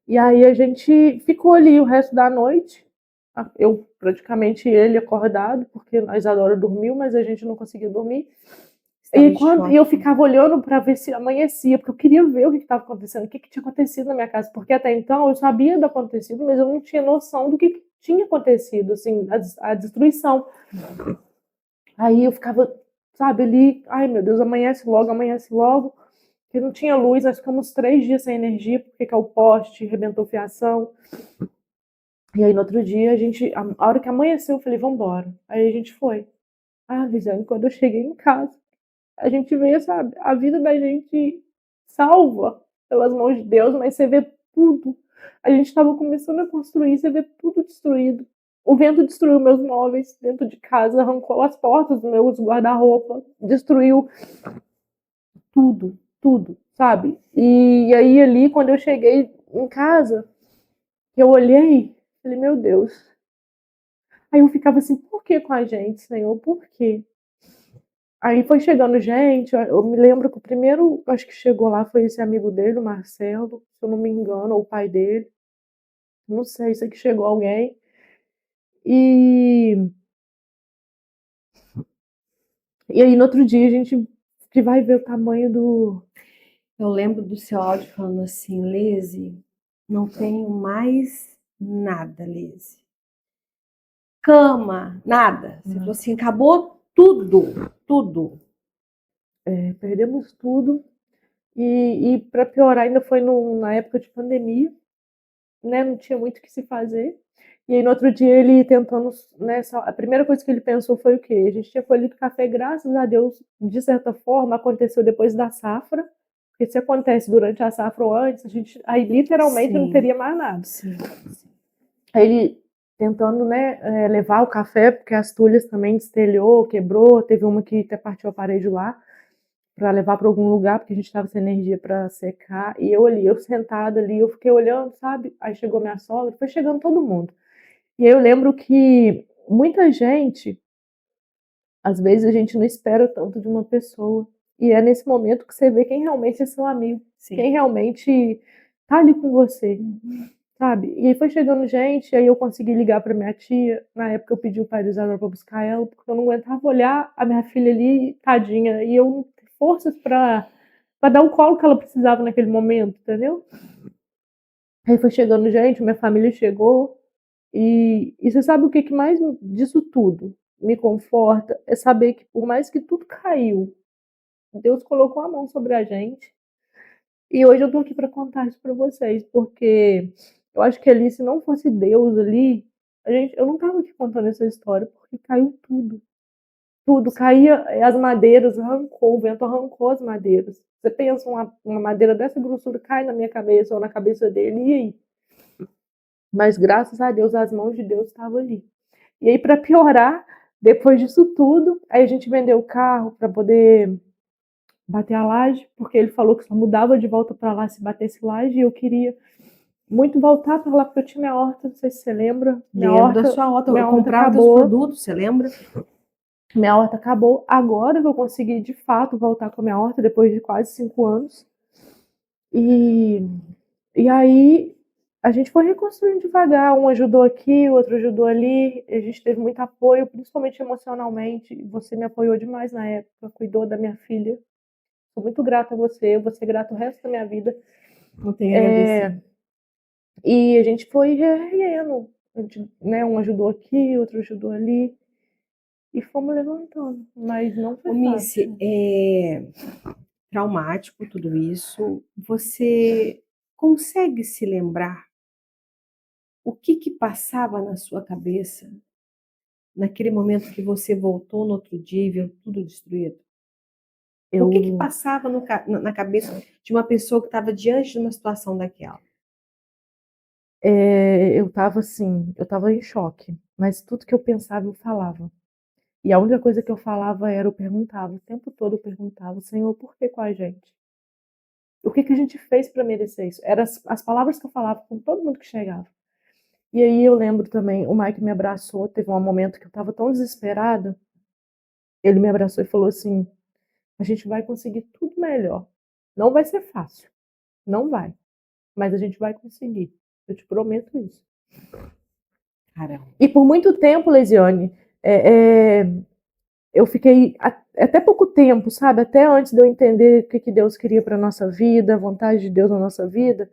E aí a gente ficou ali o resto da noite, eu praticamente ele acordado, porque a Isadora dormiu, mas a gente não conseguia dormir. E eu ficava olhando para ver se amanhecia, porque eu queria ver o que estava acontecendo, o que tinha acontecido na minha casa, porque até então eu sabia do acontecido, mas eu não tinha noção do que tinha acontecido, assim, a destruição. Aí eu ficava, sabe, ali, ai meu Deus, amanhece logo, porque não tinha luz, nós ficamos 3 dias sem energia, porque caiu o poste, arrebentou fiação. E aí no outro dia, a hora que amanheceu, eu falei, vamos embora. Aí a gente foi. Ah, Visiane, quando eu cheguei em casa, a gente vê, sabe, a vida da gente salva pelas mãos de Deus, mas você vê tudo. A gente estava começando a construir, você vê tudo destruído. O vento destruiu meus móveis dentro de casa, arrancou as portas dos meus guarda-roupa, destruiu tudo, sabe? E aí ali, quando eu cheguei em casa, eu olhei, falei, meu Deus. Aí eu ficava assim, por que com a gente, Senhor? Por quê? Aí foi chegando gente, eu me lembro que o primeiro, acho que chegou lá, foi esse amigo dele, o Marcelo, se eu não me engano, ou o pai dele. Não sei, sei que chegou alguém. E aí no outro dia a gente que vai ver o tamanho do... Eu lembro do seu áudio falando assim, Lise, não tenho mais nada, Lise. Cama, nada. Você falou assim, acabou tudo. Perdemos tudo. E para piorar, ainda foi na época de pandemia, né? Não tinha muito o que se fazer. E aí no outro dia ele tentando, né? A primeira coisa que ele pensou foi o quê? A gente tinha colhido café, graças a Deus, de certa forma, aconteceu depois da safra. Porque se acontece durante a safra ou antes, aí literalmente não teria mais nada. Sim. Aí ele tentando, né, levar o café, porque as tulhas também destelhou, quebrou, teve uma que até partiu a parede lá, para levar para algum lugar, porque a gente estava sem energia para secar. E eu sentada ali, eu fiquei olhando, sabe? Aí chegou minha sogra, foi chegando todo mundo. E aí eu lembro que muita gente, às vezes a gente não espera tanto de uma pessoa. E é nesse momento que você vê quem realmente é seu amigo, quem realmente tá ali com você, sabe? E aí foi chegando gente, aí eu consegui ligar para minha tia. Na época eu pedi o pai do Isadora para buscar ela, porque eu não aguentava olhar a minha filha ali, tadinha, e eu não ter forças para dar o colo que ela precisava naquele momento, entendeu? Aí foi chegando gente, minha família chegou. E você sabe o que mais disso tudo me conforta? É saber que por mais que tudo caiu, Deus colocou a mão sobre a gente. E hoje eu tô aqui para contar isso para vocês, porque eu acho que ali, se não fosse Deus ali, eu não tava aqui contando essa história, porque caiu tudo. Tudo caía, as madeiras arrancou, o vento arrancou as madeiras. Você pensa, uma madeira dessa grossura cai na minha cabeça ou na cabeça dele, e aí? Mas graças a Deus, as mãos de Deus estavam ali. E aí, para piorar, depois disso tudo, aí a gente vendeu o carro para poder bater a laje, porque ele falou que só mudava de volta para lá se batesse laje, e eu queria muito voltar para lá, porque eu tinha minha horta, não sei se você lembra. Lembro da sua horta, eu comprava teus produtos, você lembra? Minha horta acabou. Agora que eu consegui, de fato, voltar com a minha horta, depois de quase 5 anos. E aí a gente foi reconstruindo devagar, um ajudou aqui, o outro ajudou ali, a gente teve muito apoio, principalmente emocionalmente. Você me apoiou demais na época, cuidou da minha filha. Sou muito grata a você, eu vou ser grata o resto da minha vida. Não tenho a agradecer. E a gente foi reerguendo, né? Um ajudou aqui, outro ajudou ali, e fomos levantando, mas não foi fácil. Missy, traumático tudo isso. Você consegue se lembrar o que passava na sua cabeça naquele momento que você voltou no outro dia e viu tudo destruído? O que Eu, passava na cabeça de uma pessoa que estava diante de uma situação daquela? eu estava assim, eu estava em choque, mas tudo que eu pensava eu falava. E a única coisa que eu falava era, eu perguntava, o tempo todo eu perguntava, Senhor, por que com a gente? O que que a gente fez para merecer isso? Eram as palavras que eu falava com todo mundo que chegava. E aí eu lembro também, o Mike me abraçou, teve um momento que eu estava tão desesperada, ele me abraçou e falou assim: a gente vai conseguir tudo melhor. Não vai ser fácil, não vai, mas a gente vai conseguir. Eu te prometo isso. Caramba. E por muito tempo, Leisiane, eu fiquei até pouco tempo, sabe? Até antes de eu entender o que Deus queria para nossa vida, a vontade de Deus na nossa vida,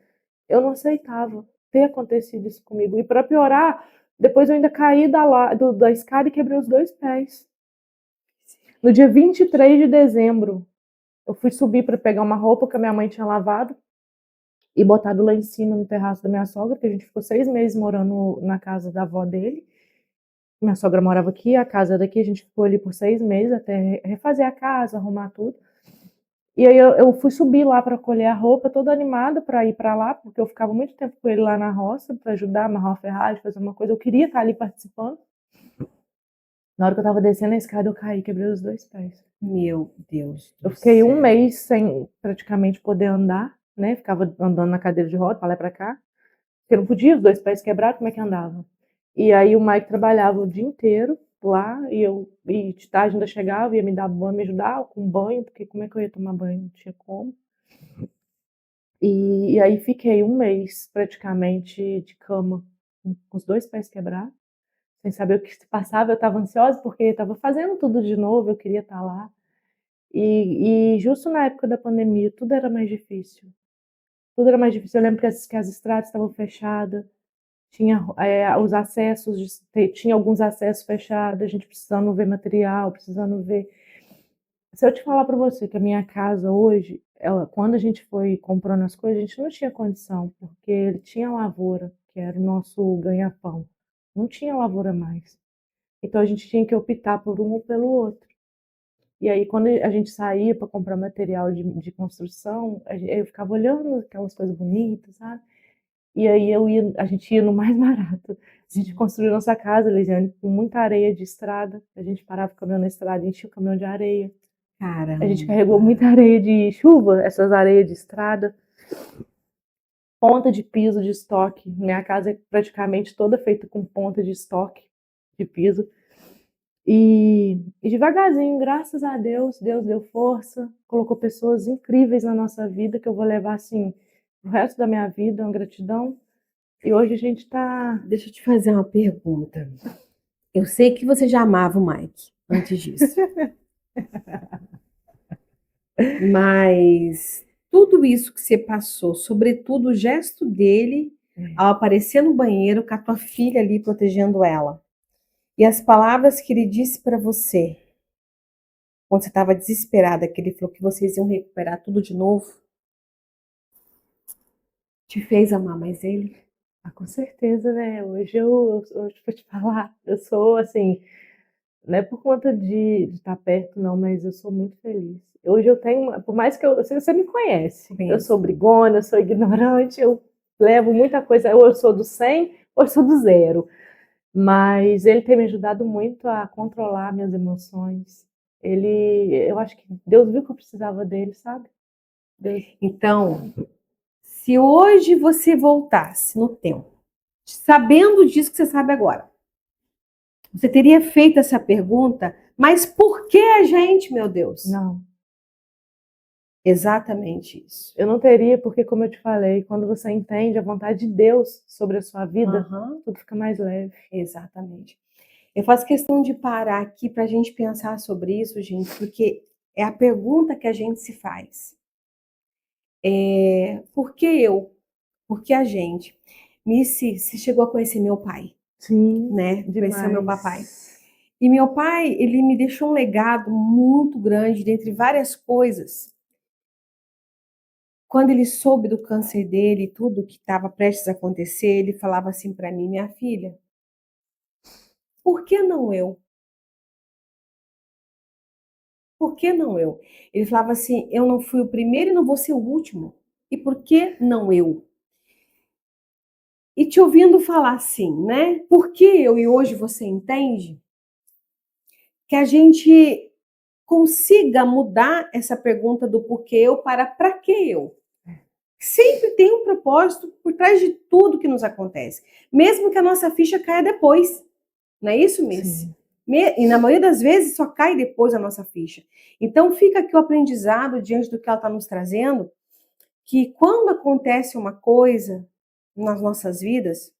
eu não aceitava ter acontecido isso comigo. E para piorar, depois eu ainda caí da escada e quebrei os 2 pés. No dia 23 de dezembro, eu fui subir para pegar uma roupa que a minha mãe tinha lavado e botado lá em cima no terraço da minha sogra, porque a gente ficou 6 meses morando na casa da avó dele. Minha sogra morava aqui, a casa daqui, a gente ficou ali por 6 meses até refazer a casa, arrumar tudo. E aí eu fui subir lá para colher a roupa, toda animada para ir para lá, porque eu ficava muito tempo com ele lá na roça para ajudar, amarrar uma ferragem, fazer uma coisa. Eu queria estar ali participando. Na hora que eu estava descendo a escada, eu caí, quebrei os 2 pés. Meu Deus do Eu fiquei céu. 1 mês sem praticamente poder andar, né? Ficava andando na cadeira de roda, para lá e para cá. Porque eu não podia, os 2 pés quebrados, como é que andava? E aí o Mike trabalhava o dia inteiro lá, e de tarde ainda chegava, ia me dar banho, me ajudar com banho, porque como é que eu ia tomar banho? Não tinha como. E aí fiquei 1 mês praticamente de cama, com os 2 pés quebrados, sem saber o que se passava. Eu estava ansiosa porque estava fazendo tudo de novo, eu queria estar lá. E justo na época da pandemia, tudo era mais difícil. Tudo era mais difícil. Eu lembro que as estradas estavam fechadas, tinha os acessos, tinha alguns acessos fechados, a gente precisando ver material, precisando ver. Se eu te falar para você que a minha casa hoje, quando a gente foi comprando as coisas, a gente não tinha condição, porque ele tinha lavoura, que era o nosso ganha-pão. Não tinha lavoura mais. Então a gente tinha que optar por um ou pelo outro. E aí, quando a gente saía para comprar material de construção, eu ficava olhando aquelas coisas bonitas, sabe? E aí a gente ia no mais barato. A gente construiu nossa casa, Lisiane, com muita areia de estrada. A gente parava o caminhão na estrada e enchia o caminhão de areia. A gente carregou Caramba. muita areia de chuva, essas areias de estrada. Ponta de piso de estoque. Minha casa é praticamente toda feita com ponta de estoque de piso. E devagarzinho, graças a Deus, Deus deu força, colocou pessoas incríveis na nossa vida que eu vou levar assim o resto da minha vida, uma gratidão. E hoje a gente está. Deixa eu te fazer uma pergunta. Eu sei que você já amava o Mike antes disso, mas tudo isso que você passou, sobretudo o gesto dele ao aparecer no banheiro com a tua filha ali protegendo ela, e as palavras que ele disse para você, quando você estava desesperada, que ele falou que vocês iam recuperar tudo de novo, te fez amar mais ele? Ah, com certeza, né? Hoje vou te falar, eu sou assim, não é por conta de estar perto, não, mas eu sou muito feliz. Hoje eu tenho, por mais que você me conhece, eu sou brigona, eu sou ignorante, eu levo muita coisa, ou eu sou do 100 ou eu sou do 0. Mas ele tem me ajudado muito a controlar minhas emoções. Eu acho que Deus viu que eu precisava dele, sabe? Deus. Então, se hoje você voltasse no tempo, sabendo disso que você sabe agora, você teria feito essa pergunta, mas por que a gente, meu Deus? Não, Exatamente isso. eu não teria, porque como eu te falei, quando você entende a vontade de Deus sobre a sua vida, Aham, tudo fica mais leve. exatamente. Eu faço questão de parar aqui para a gente pensar sobre isso, gente, porque é a pergunta que a gente se faz. Por que eu? Por que a gente? Missy, se chegou a conhecer meu pai, Sim, né? Conheceu meu papai. demais. E meu pai, ele me deixou um legado muito grande, dentre várias coisas. quando ele soube do câncer dele, tudo que estava prestes a acontecer, ele falava assim para mim: minha filha, por que não eu? Por que não eu? Ele falava assim: eu não fui o primeiro e não vou ser o último. E por que não eu? E te ouvindo falar assim, né? Por que eu? E hoje você entende que a gente consiga mudar essa pergunta do porquê eu para que eu. Sempre tem um propósito por trás de tudo que nos acontece, mesmo que a nossa ficha caia depois. Não é isso, Miss? Sim. E na maioria das vezes só cai depois a nossa ficha. Então fica aqui o aprendizado diante do que ela está nos trazendo, que quando acontece uma coisa nas nossas vidas,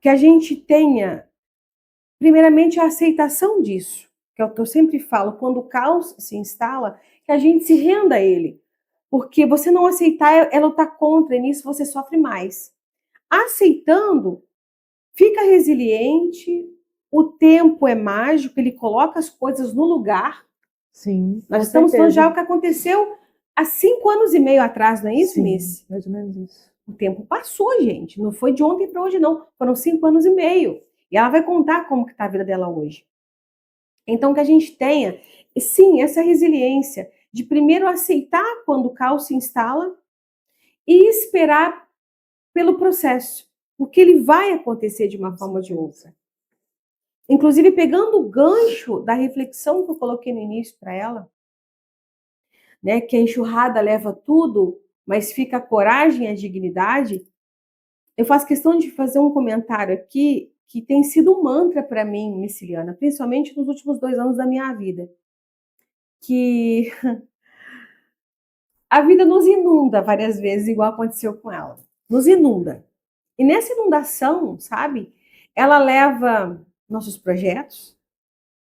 que a gente tenha, primeiramente, a aceitação disso, que eu sempre falo, quando o caos se instala, que a gente se renda a ele. Porque você não aceitar é lutar contra, e nisso você sofre mais. Aceitando, fica resiliente, o tempo é mágico, ele coloca as coisas no lugar. Sim, Nós com estamos falando certeza. já o que aconteceu há 5 anos e meio atrás, não é isso, Sim, Miss? mais ou menos isso. O tempo passou, gente. Não foi de ontem para hoje, não. Foram 5 anos e meio. E ela vai contar como que está a vida dela hoje. Então, que a gente tenha, sim, essa resiliência de primeiro aceitar quando o caos se instala e esperar pelo processo, porque ele vai acontecer de uma forma ou de outra. Inclusive, pegando o gancho da reflexão que eu coloquei no início para ela, né, que a enxurrada leva tudo, mas fica a coragem e a dignidade, eu faço questão de fazer um comentário aqui que tem sido um mantra para mim, Missiliana, principalmente nos últimos 2 anos da minha vida, que a vida nos inunda várias vezes, igual aconteceu com ela. Nos inunda. E nessa inundação, sabe, ela leva nossos projetos,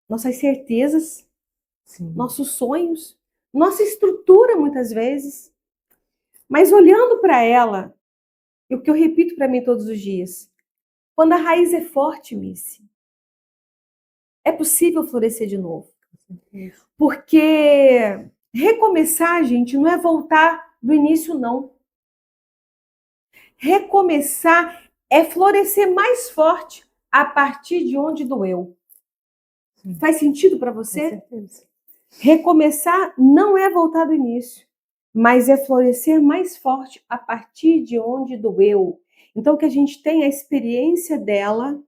nossas certezas, Sim. nossos sonhos, nossa estrutura, muitas vezes. Mas olhando para ela, e o que eu repito para mim todos os dias, quando a raiz é forte, Missy, é possível florescer de novo. Porque recomeçar, gente, não é voltar do início, não. Recomeçar é florescer mais forte a partir de onde doeu. Sim. Faz sentido para Com você? certeza. Recomeçar não é voltar do início, mas é florescer mais forte a partir de onde doeu. Então, que a gente tenha a experiência dela,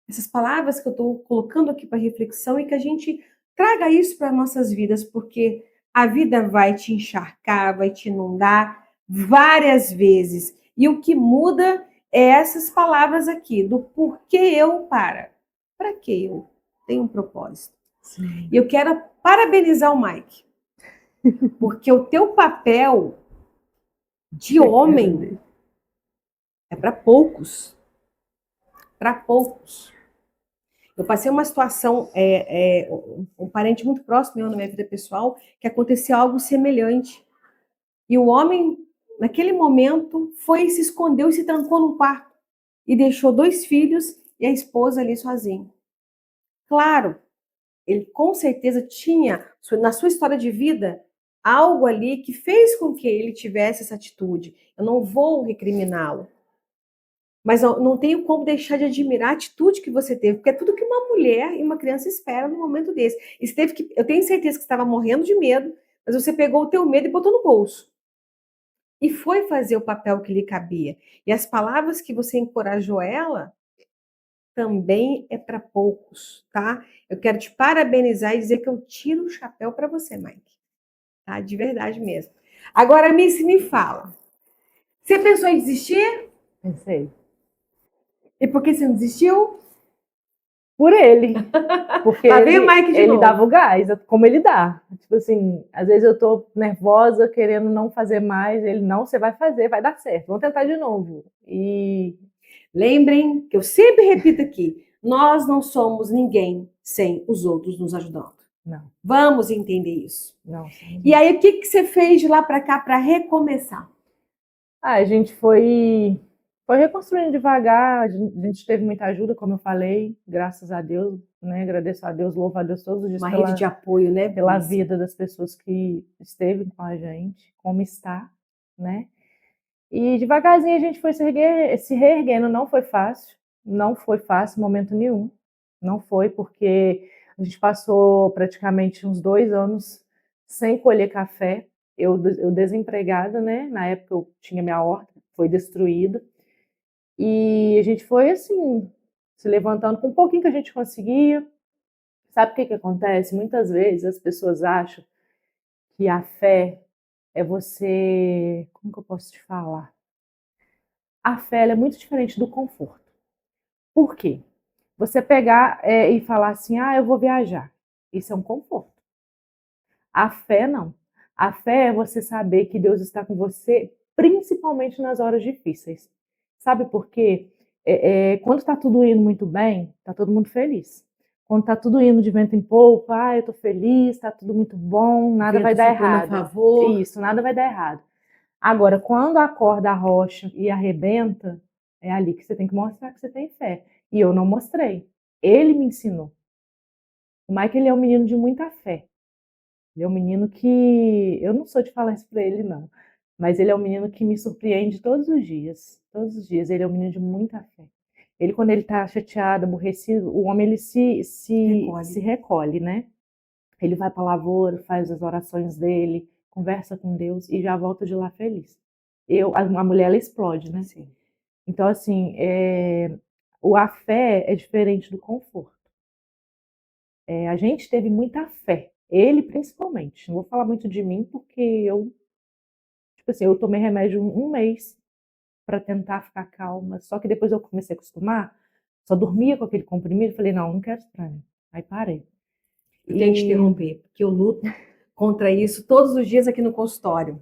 essas palavras que eu estou colocando aqui para reflexão, e que a gente traga isso para nossas vidas, porque a vida vai te encharcar, vai te inundar várias vezes. E o que muda é essas palavras aqui, do porquê eu para que eu tenho um propósito. Sim. E eu quero parabenizar o Mike, porque o teu papel de homem é para poucos. Para poucos. Eu passei uma situação, um parente muito próximo meu na minha vida pessoal, que aconteceu algo semelhante. E o homem, naquele momento, foi e se escondeu e se trancou num quarto. E deixou 2 filhos e a esposa ali sozinho. Claro, ele com certeza tinha, na sua história de vida, algo ali que fez com que ele tivesse essa atitude. Eu não vou recriminá-lo. Mas eu não tenho como deixar de admirar a atitude que você teve, porque é tudo que uma mulher e uma criança espera num momento desse. E você teve que, eu tenho certeza que você estava morrendo de medo, mas você pegou o teu medo e botou no bolso. E foi fazer o papel que lhe cabia. E as palavras que você encorajou ela também é para poucos, tá? Eu quero te parabenizar e dizer que eu tiro o chapéu para você, Mike. Tá? De verdade mesmo. Agora, Miss, me fala. Você pensou em desistir? Pensei. E por que você não desistiu? Por ele. Porque Lá vem o Mike de ele novo. dava o gás, como ele dá. Tipo assim, às vezes eu tô nervosa, querendo não fazer mais. Ele, não, você vai fazer, vai dar certo. Vamos tentar de novo. E lembrem que eu sempre repito aqui, nós não somos ninguém sem os outros nos ajudando. não, Vamos entender isso. não. E aí, o que você fez de lá para cá para recomeçar? A gente foi Foi reconstruindo devagar, a gente teve muita ajuda, como eu falei, graças a Deus, né? Agradeço a Deus, louvo a Deus todos os dias Uma rede de apoio, né, pela Brice? vida das pessoas que esteve com a gente, como está, né? E devagarzinho a gente foi se reerguendo, não foi fácil, não foi fácil, momento nenhum, não foi, porque a gente passou praticamente uns 2 anos sem colher café, eu desempregada, né? Na época eu tinha minha horta, foi destruída, e a gente foi assim, se levantando com um pouquinho que a gente conseguia. Sabe o que que acontece? Muitas vezes as pessoas acham que a fé é você. Como que eu posso te falar? A fé ela é muito diferente do conforto. Por quê? Você pegar e falar assim, ah, eu vou viajar. Isso é um conforto. A fé não. A fé é você saber que Deus está com você, principalmente nas horas difíceis. Sabe por quê? Quando está tudo indo muito bem, está todo mundo feliz. Quando está tudo indo de vento em polpa, eu estou feliz, está tudo muito bom, nada vai Vento dar soprando a errado. favor. Isso, nada vai dar errado. Agora, quando a corda arrocha e arrebenta, é ali que você tem que mostrar que você tem fé. E eu não mostrei. Ele me ensinou. O Mike, ele é um menino de muita fé. Ele é um menino que. Eu não sou de falar isso pra ele, não. Mas ele é um menino que me surpreende todos os dias. Todos os dias. Ele é um menino de muita fé. Ele, quando ele tá chateado, aborrecido, o homem ele se recolhe, né? Ele vai pra lavoura, faz as orações dele, conversa com Deus e já volta de lá feliz. A mulher, ela explode, né? Sim. Então, assim, a fé é diferente do conforto. A gente teve muita fé, ele principalmente. Não vou falar muito de mim, porque tipo assim, eu tomei remédio um mês para tentar ficar calma, só que depois eu comecei a acostumar, só dormia com aquele comprimido, falei, não, não quero isso pra mim. Aí parei. Eu tenho que te interromper, porque eu luto contra isso todos os dias aqui no consultório.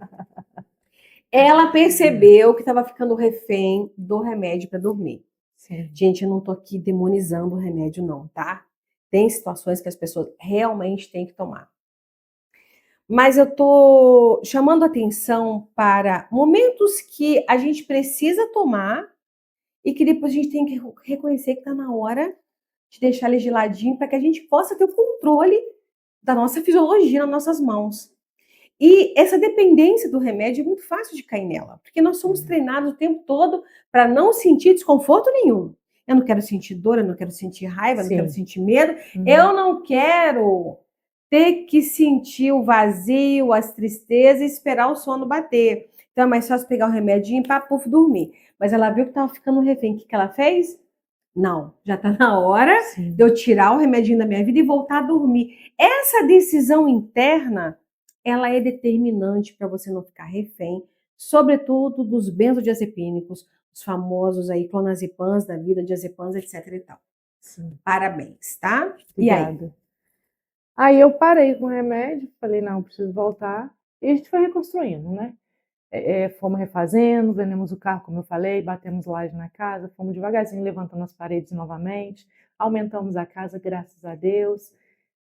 Ela percebeu que estava ficando refém do remédio para dormir. Sim. Gente, eu não tô aqui demonizando o remédio, não, tá? Tem situações que as pessoas realmente têm que tomar. Mas eu tô chamando atenção para momentos que a gente precisa tomar e que depois a gente tem que reconhecer que está na hora de deixar ele de ladinho para que a gente possa ter o controle da nossa fisiologia nas nossas mãos. E essa dependência do remédio é muito fácil de cair nela, porque nós somos treinados o tempo todo para não sentir desconforto nenhum. Eu não quero sentir dor, eu não quero sentir raiva, eu não quero Sim. sentir medo, Uhum. eu não quero ter que sentir o vazio, as tristezas e esperar o sono bater. Então é mais fácil pegar o remedinho e puf, dormir. Mas ela viu que estava ficando refém. O que ela fez? Não, já está na hora Sim. de eu tirar o remedinho da minha vida e voltar a dormir. Essa decisão interna, ela é determinante para você não ficar refém, sobretudo dos benzodiazepínicos, os famosos aí clonazepams da vida, diazepams, etc e tal. Sim. Parabéns, tá? Obrigada. E aí eu parei com o remédio, falei, não, preciso voltar. E a gente foi reconstruindo, né? Fomos refazendo, vendemos o carro, como eu falei, batemos laje na casa, fomos devagarzinho levantando as paredes novamente, aumentamos a casa, graças a Deus.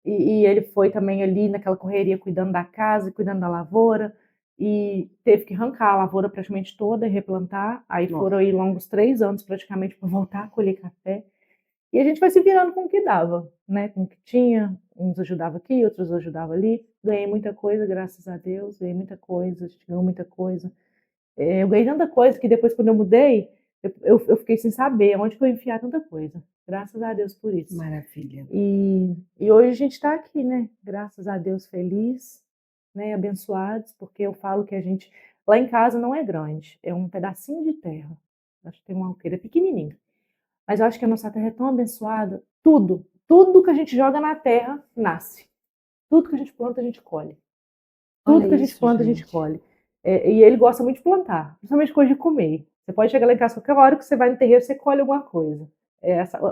E ele foi também ali naquela correria, cuidando da casa, cuidando da lavoura, e teve que arrancar a lavoura praticamente toda e replantar. Aí foram aí longos 3 anos praticamente para voltar a colher café. E a gente foi se virando com o que dava, né? Com o que tinha, uns ajudavam aqui, outros ajudavam ali. Ganhei muita coisa, graças a Deus, ganhei muita coisa, a gente ganhou muita coisa. Eu ganhei tanta coisa que depois, quando eu mudei, eu fiquei sem saber onde que eu ia enfiar tanta coisa. Graças a Deus por isso. Maravilha. E hoje a gente está aqui, né? Graças a Deus, feliz, né? Abençoados, porque eu falo que a gente, lá em casa não é grande, é um pedacinho de terra. Acho que tem uma alqueira pequenininha. Mas eu acho que a nossa terra é tão abençoada. Tudo que a gente joga na terra, nasce. Tudo que a gente planta, a gente colhe. Tudo que a gente planta, a gente colhe. E ele gosta muito de plantar, principalmente coisa de comer. Você pode chegar lá em casa qualquer hora que você vai no terreiro, você colhe alguma coisa.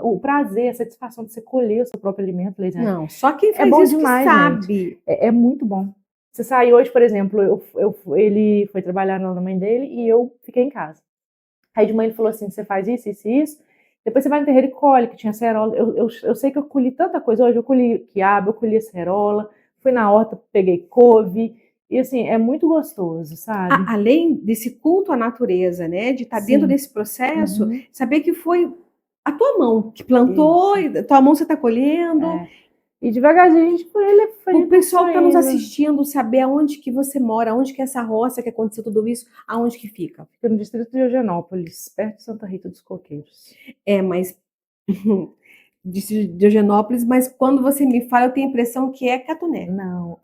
O prazer, a satisfação de você colher o seu próprio alimento. Não, só quem faz bom isso demais, que sabe. Gente. É muito bom. Você sai hoje, por exemplo, ele foi trabalhar na mãe dele e eu fiquei em casa. Aí de manhã ele falou assim, você faz isso, isso e isso. Depois você vai no terreiro e colhe, que tinha acerola. Eu sei que eu colhi tanta coisa hoje. Eu colhi quiabo, eu colhi acerola. Fui na horta, peguei couve. E assim, é muito gostoso, sabe? Além desse culto à natureza, né? De estar dentro Sim. desse processo, Uhum. saber que foi a tua mão que plantou, Isso. e tua mão você está colhendo. É. E devagarzinho a gente O foi pessoal que está nos construindo. assistindo, saber aonde que você mora, aonde que é essa roça que aconteceu tudo isso, aonde que fica. Fica no distrito de Eugenópolis, perto de Santa Rita dos Coqueiros. É, mas de Diogenopolis, mas quando você me fala, eu tenho a impressão que é Catuné. Não,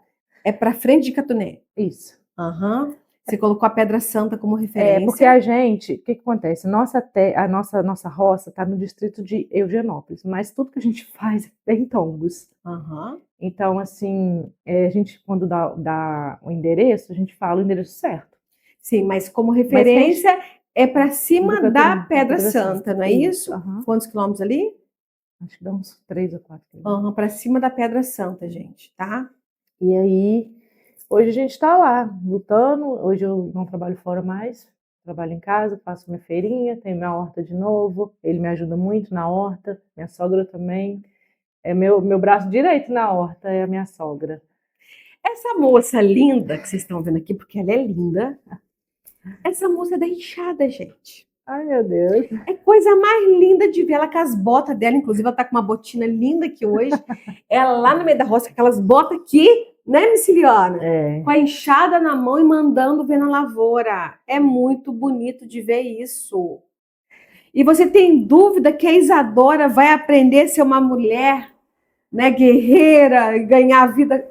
É para frente de Catuné. isso. Aham. Você colocou a Pedra Santa como É, porque referência. a gente, o que que acontece? A nossa roça está no distrito de Eugenópolis, mas tudo que a gente faz é em Tombos. Aham. Então, assim, a gente, quando dá o endereço, a gente fala o endereço certo. Sim, mas como Mas quem referência é para do cima da Pedra Santa, não é isso? aham. Quantos quilômetros ali? Acho que dá uns 3 ou 4 quilômetros. Aham, para cima da Pedra Santa, gente, tá? E aí, hoje a gente está lá, lutando. Hoje eu não trabalho fora mais, trabalho em casa, faço minha feirinha, tenho minha horta de novo. Ele me ajuda muito na horta, minha sogra também. É meu braço direito na horta, é a minha sogra. Essa moça linda que vocês estão vendo aqui, porque ela é linda, essa moça é da enxada, gente. Ai, meu Deus. É coisa mais linda de ver ela com as botas dela, inclusive ela tá com uma botina linda aqui hoje. Ela lá no meio da roça, com aquelas botas aqui, né, Miciliana? É. Com a enxada na mão e mandando ver na lavoura. É muito bonito de ver isso. E você tem dúvida que a Isadora vai aprender a ser uma mulher, né, guerreira, e ganhar a vida?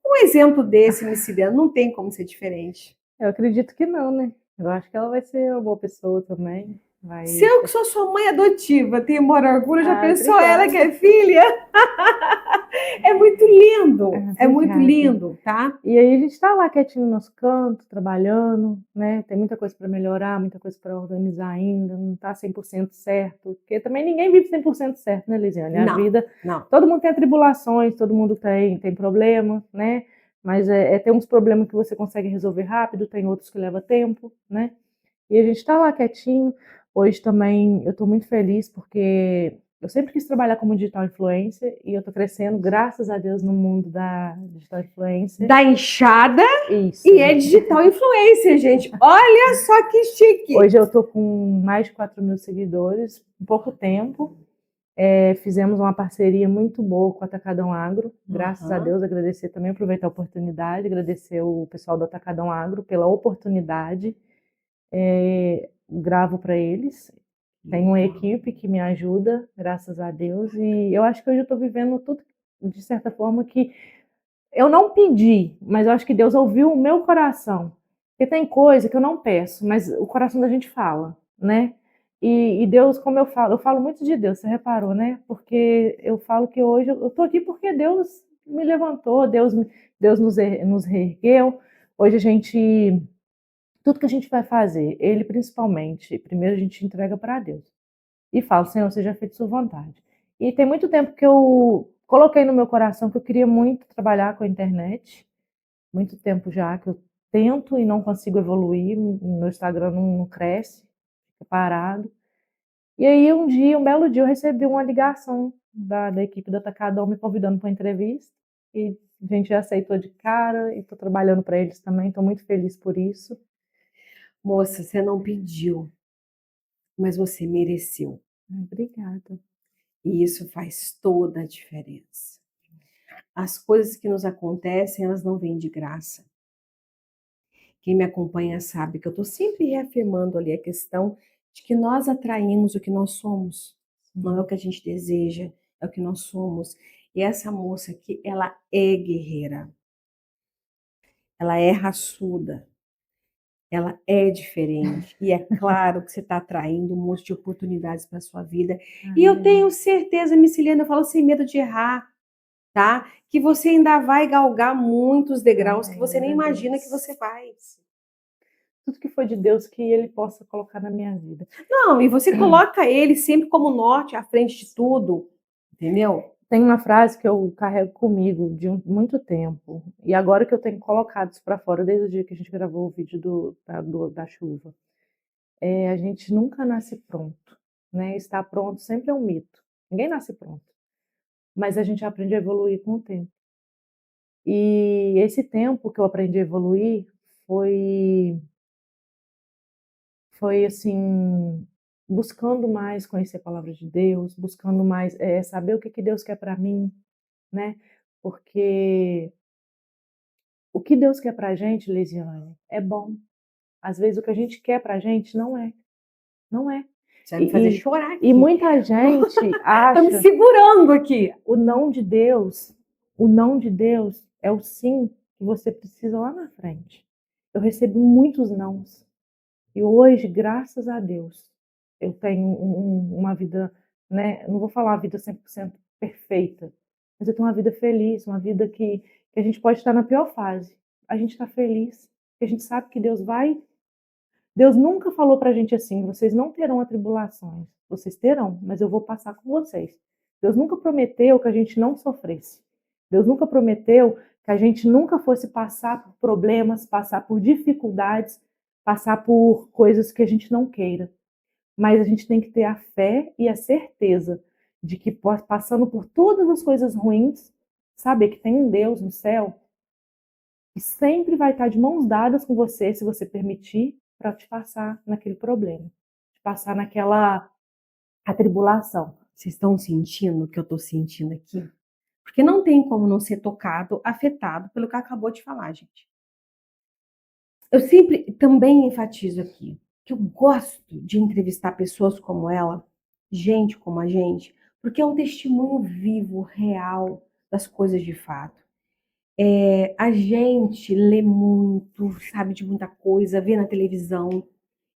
Um exemplo desse, Miciliana, não tem como ser diferente. Eu acredito que não, né? Eu acho que ela vai ser uma boa pessoa também. Vai... Se eu que sou sua mãe adotiva, tenho maior orgulho, já pensou obrigada. ela que é filha? É muito lindo, é muito Obrigada. lindo, tá? E aí a gente tá lá quietinho no nosso canto, trabalhando, né? Tem muita coisa para melhorar, muita coisa para organizar ainda, não tá 100% certo, porque também ninguém vive 100% certo, né, Lisiane? A Não, vida, não. todo mundo tem atribulações, todo mundo tem problema, né? Mas tem uns problemas que você consegue resolver rápido, tem outros que leva tempo, né? E a gente tá lá quietinho. Hoje também eu tô muito feliz porque eu sempre quis trabalhar como digital influencer e eu tô crescendo, graças a Deus, no mundo da digital influencer. Da enxada Isso. e é digital influencer, gente. Olha só que chique. Hoje eu tô com mais de 4.000 seguidores, em pouco tempo. Fizemos uma parceria muito boa com o Atacadão Agro, graças a Deus. Agradecer também, aproveitar a oportunidade, agradecer o pessoal do Atacadão Agro pela oportunidade. Gravo para eles. Tenho uma equipe que me ajuda, graças a Deus. E eu acho que hoje eu estou vivendo tudo, de certa forma, que eu não pedi, mas eu acho que Deus ouviu o meu coração. Porque tem coisa que eu não peço, mas o coração da gente fala, né? E Deus, como eu falo muito de Deus, você reparou, né? Porque eu falo que hoje eu estou aqui porque Deus me levantou, Deus nos reergueu. Hoje a gente, tudo que a gente vai fazer, Ele principalmente, primeiro a gente entrega para Deus. E falo, Senhor, seja feita sua vontade. E tem muito tempo que eu coloquei no meu coração que eu queria muito trabalhar com a internet. Muito tempo já que eu tento e não consigo evoluir. Meu Instagram não cresce, fica parado. E aí um belo dia, eu recebi uma ligação da equipe do Atacadão me convidando para uma entrevista. E a gente já aceitou de cara e estou trabalhando para eles também. Estou muito feliz por isso. Moça, você não pediu, mas você mereceu. Obrigada. E isso faz toda a diferença. As coisas que nos acontecem, elas não vêm de graça. Quem me acompanha sabe que eu estou sempre reafirmando ali a questão de que nós atraímos o que nós somos. Não é o que a gente deseja, é o que nós somos. E essa moça aqui, ela é guerreira. Ela é raçuda. Ela é diferente. E é claro que você está atraindo um monte de oportunidades para a sua vida. E eu tenho certeza, Miciliana, eu falo sem medo de errar, tá? Que você ainda vai galgar muitos degraus que você nem imagina que você vai. Tudo que foi de Deus que Ele possa colocar na minha vida. Não, e você coloca ele sempre como norte, à frente de tudo, entendeu? Tem uma frase que eu carrego comigo de muito tempo, e agora que eu tenho colocado isso para fora, desde o dia que a gente gravou o vídeo da chuva. A gente nunca nasce pronto, né? Estar pronto sempre é um mito. Ninguém nasce pronto. Mas a gente aprende a evoluir com o tempo. E esse tempo que eu aprendi a evoluir foi assim, buscando mais conhecer a palavra de Deus, buscando mais saber o que Deus quer para mim, né? Porque o que Deus quer pra gente, Leisiane, é bom. Às vezes o que a gente quer pra gente não é. Não é. Você vai me fazer E, chorar e aqui. muita gente Tá me acha segurando aqui. o não de Deus é o sim que você precisa lá na frente. Eu recebi muitos nãos. E hoje, graças a Deus, eu tenho uma vida, né? Não vou falar uma vida 100% perfeita, mas eu tenho uma vida feliz, uma vida que a gente pode estar na pior fase. A gente está feliz, porque a gente sabe que Deus nunca falou pra gente assim: vocês não terão atribulações. Vocês terão, mas eu vou passar com vocês. Deus nunca prometeu que a gente não sofresse. Deus nunca prometeu que a gente nunca fosse passar por problemas, passar por dificuldades, passar por coisas que a gente não queira. Mas a gente tem que ter a fé e a certeza de que, passando por todas as coisas ruins, saber que tem um Deus no céu que sempre vai estar de mãos dadas com você, se você permitir, para te passar naquele problema, te passar naquela atribulação. Vocês estão sentindo o que eu estou sentindo aqui? Porque não tem como não ser tocado, afetado pelo que acabou de falar, gente. Eu sempre também enfatizo aqui que eu gosto de entrevistar pessoas como ela, gente como a gente, porque é um testemunho vivo, real das coisas de fato. A gente lê muito, sabe de muita coisa, vê na televisão,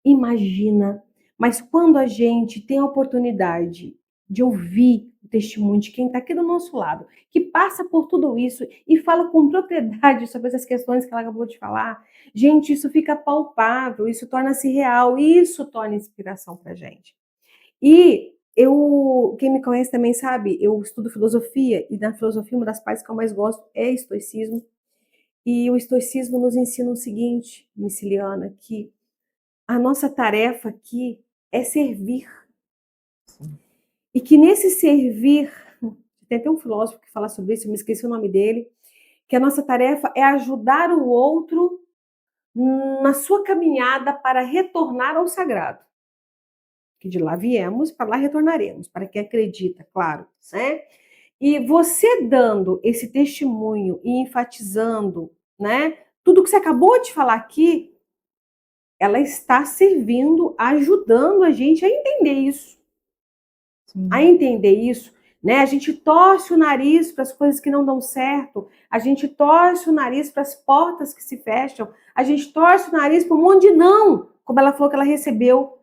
imagina, mas quando a gente tem a oportunidade de ouvir o testemunho de quem está aqui do nosso lado, que passa por tudo isso e fala com propriedade sobre essas questões que ela acabou de falar, gente, isso fica palpável, isso torna-se real, isso torna inspiração para a gente. E quem me conhece também sabe, eu estudo filosofia, e na filosofia uma das partes que eu mais gosto é estoicismo, e o estoicismo nos ensina o seguinte, Miciliana, que a nossa tarefa aqui é servir. E que nesse servir, tem até um filósofo que fala sobre isso, eu me esqueci o nome dele, que a nossa tarefa é ajudar o outro na sua caminhada para retornar ao sagrado. Que de lá viemos, para lá retornaremos, para quem acredita, claro, né? E você dando esse testemunho e enfatizando, né, tudo que você acabou de falar aqui, ela está servindo, ajudando a gente a entender isso. A entender isso, né? A gente torce o nariz para as coisas que não dão certo, a gente torce o nariz para as portas que se fecham, a gente torce o nariz para um monte de não, como ela falou que ela recebeu.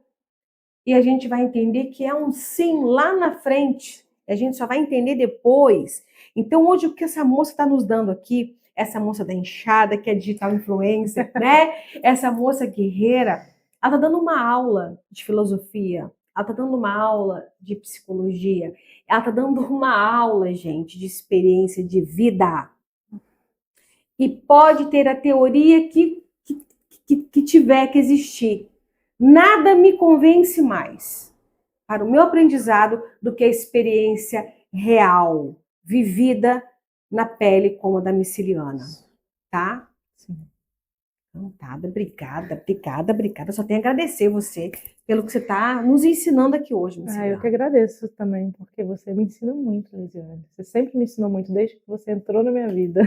E a gente vai entender que é um sim lá na frente, a gente só vai entender depois. Então, hoje, o que essa moça está nos dando aqui, essa moça da enxada, que é digital influencer, né? Essa moça guerreira, ela está dando uma aula de filosofia, ela está dando uma aula de psicologia, ela está dando uma aula, gente, de experiência de vida. E pode ter a teoria que tiver que existir. Nada me convence mais para o meu aprendizado do que a experiência real, vivida na pele como a da Miciliana, tá? Sim. Encantada, obrigada. Só tenho a agradecer você pelo que você está nos ensinando aqui hoje, Miciliana. Eu que agradeço também, porque você me ensina muito, Lisiane. Você sempre me ensinou muito, desde que você entrou na minha vida.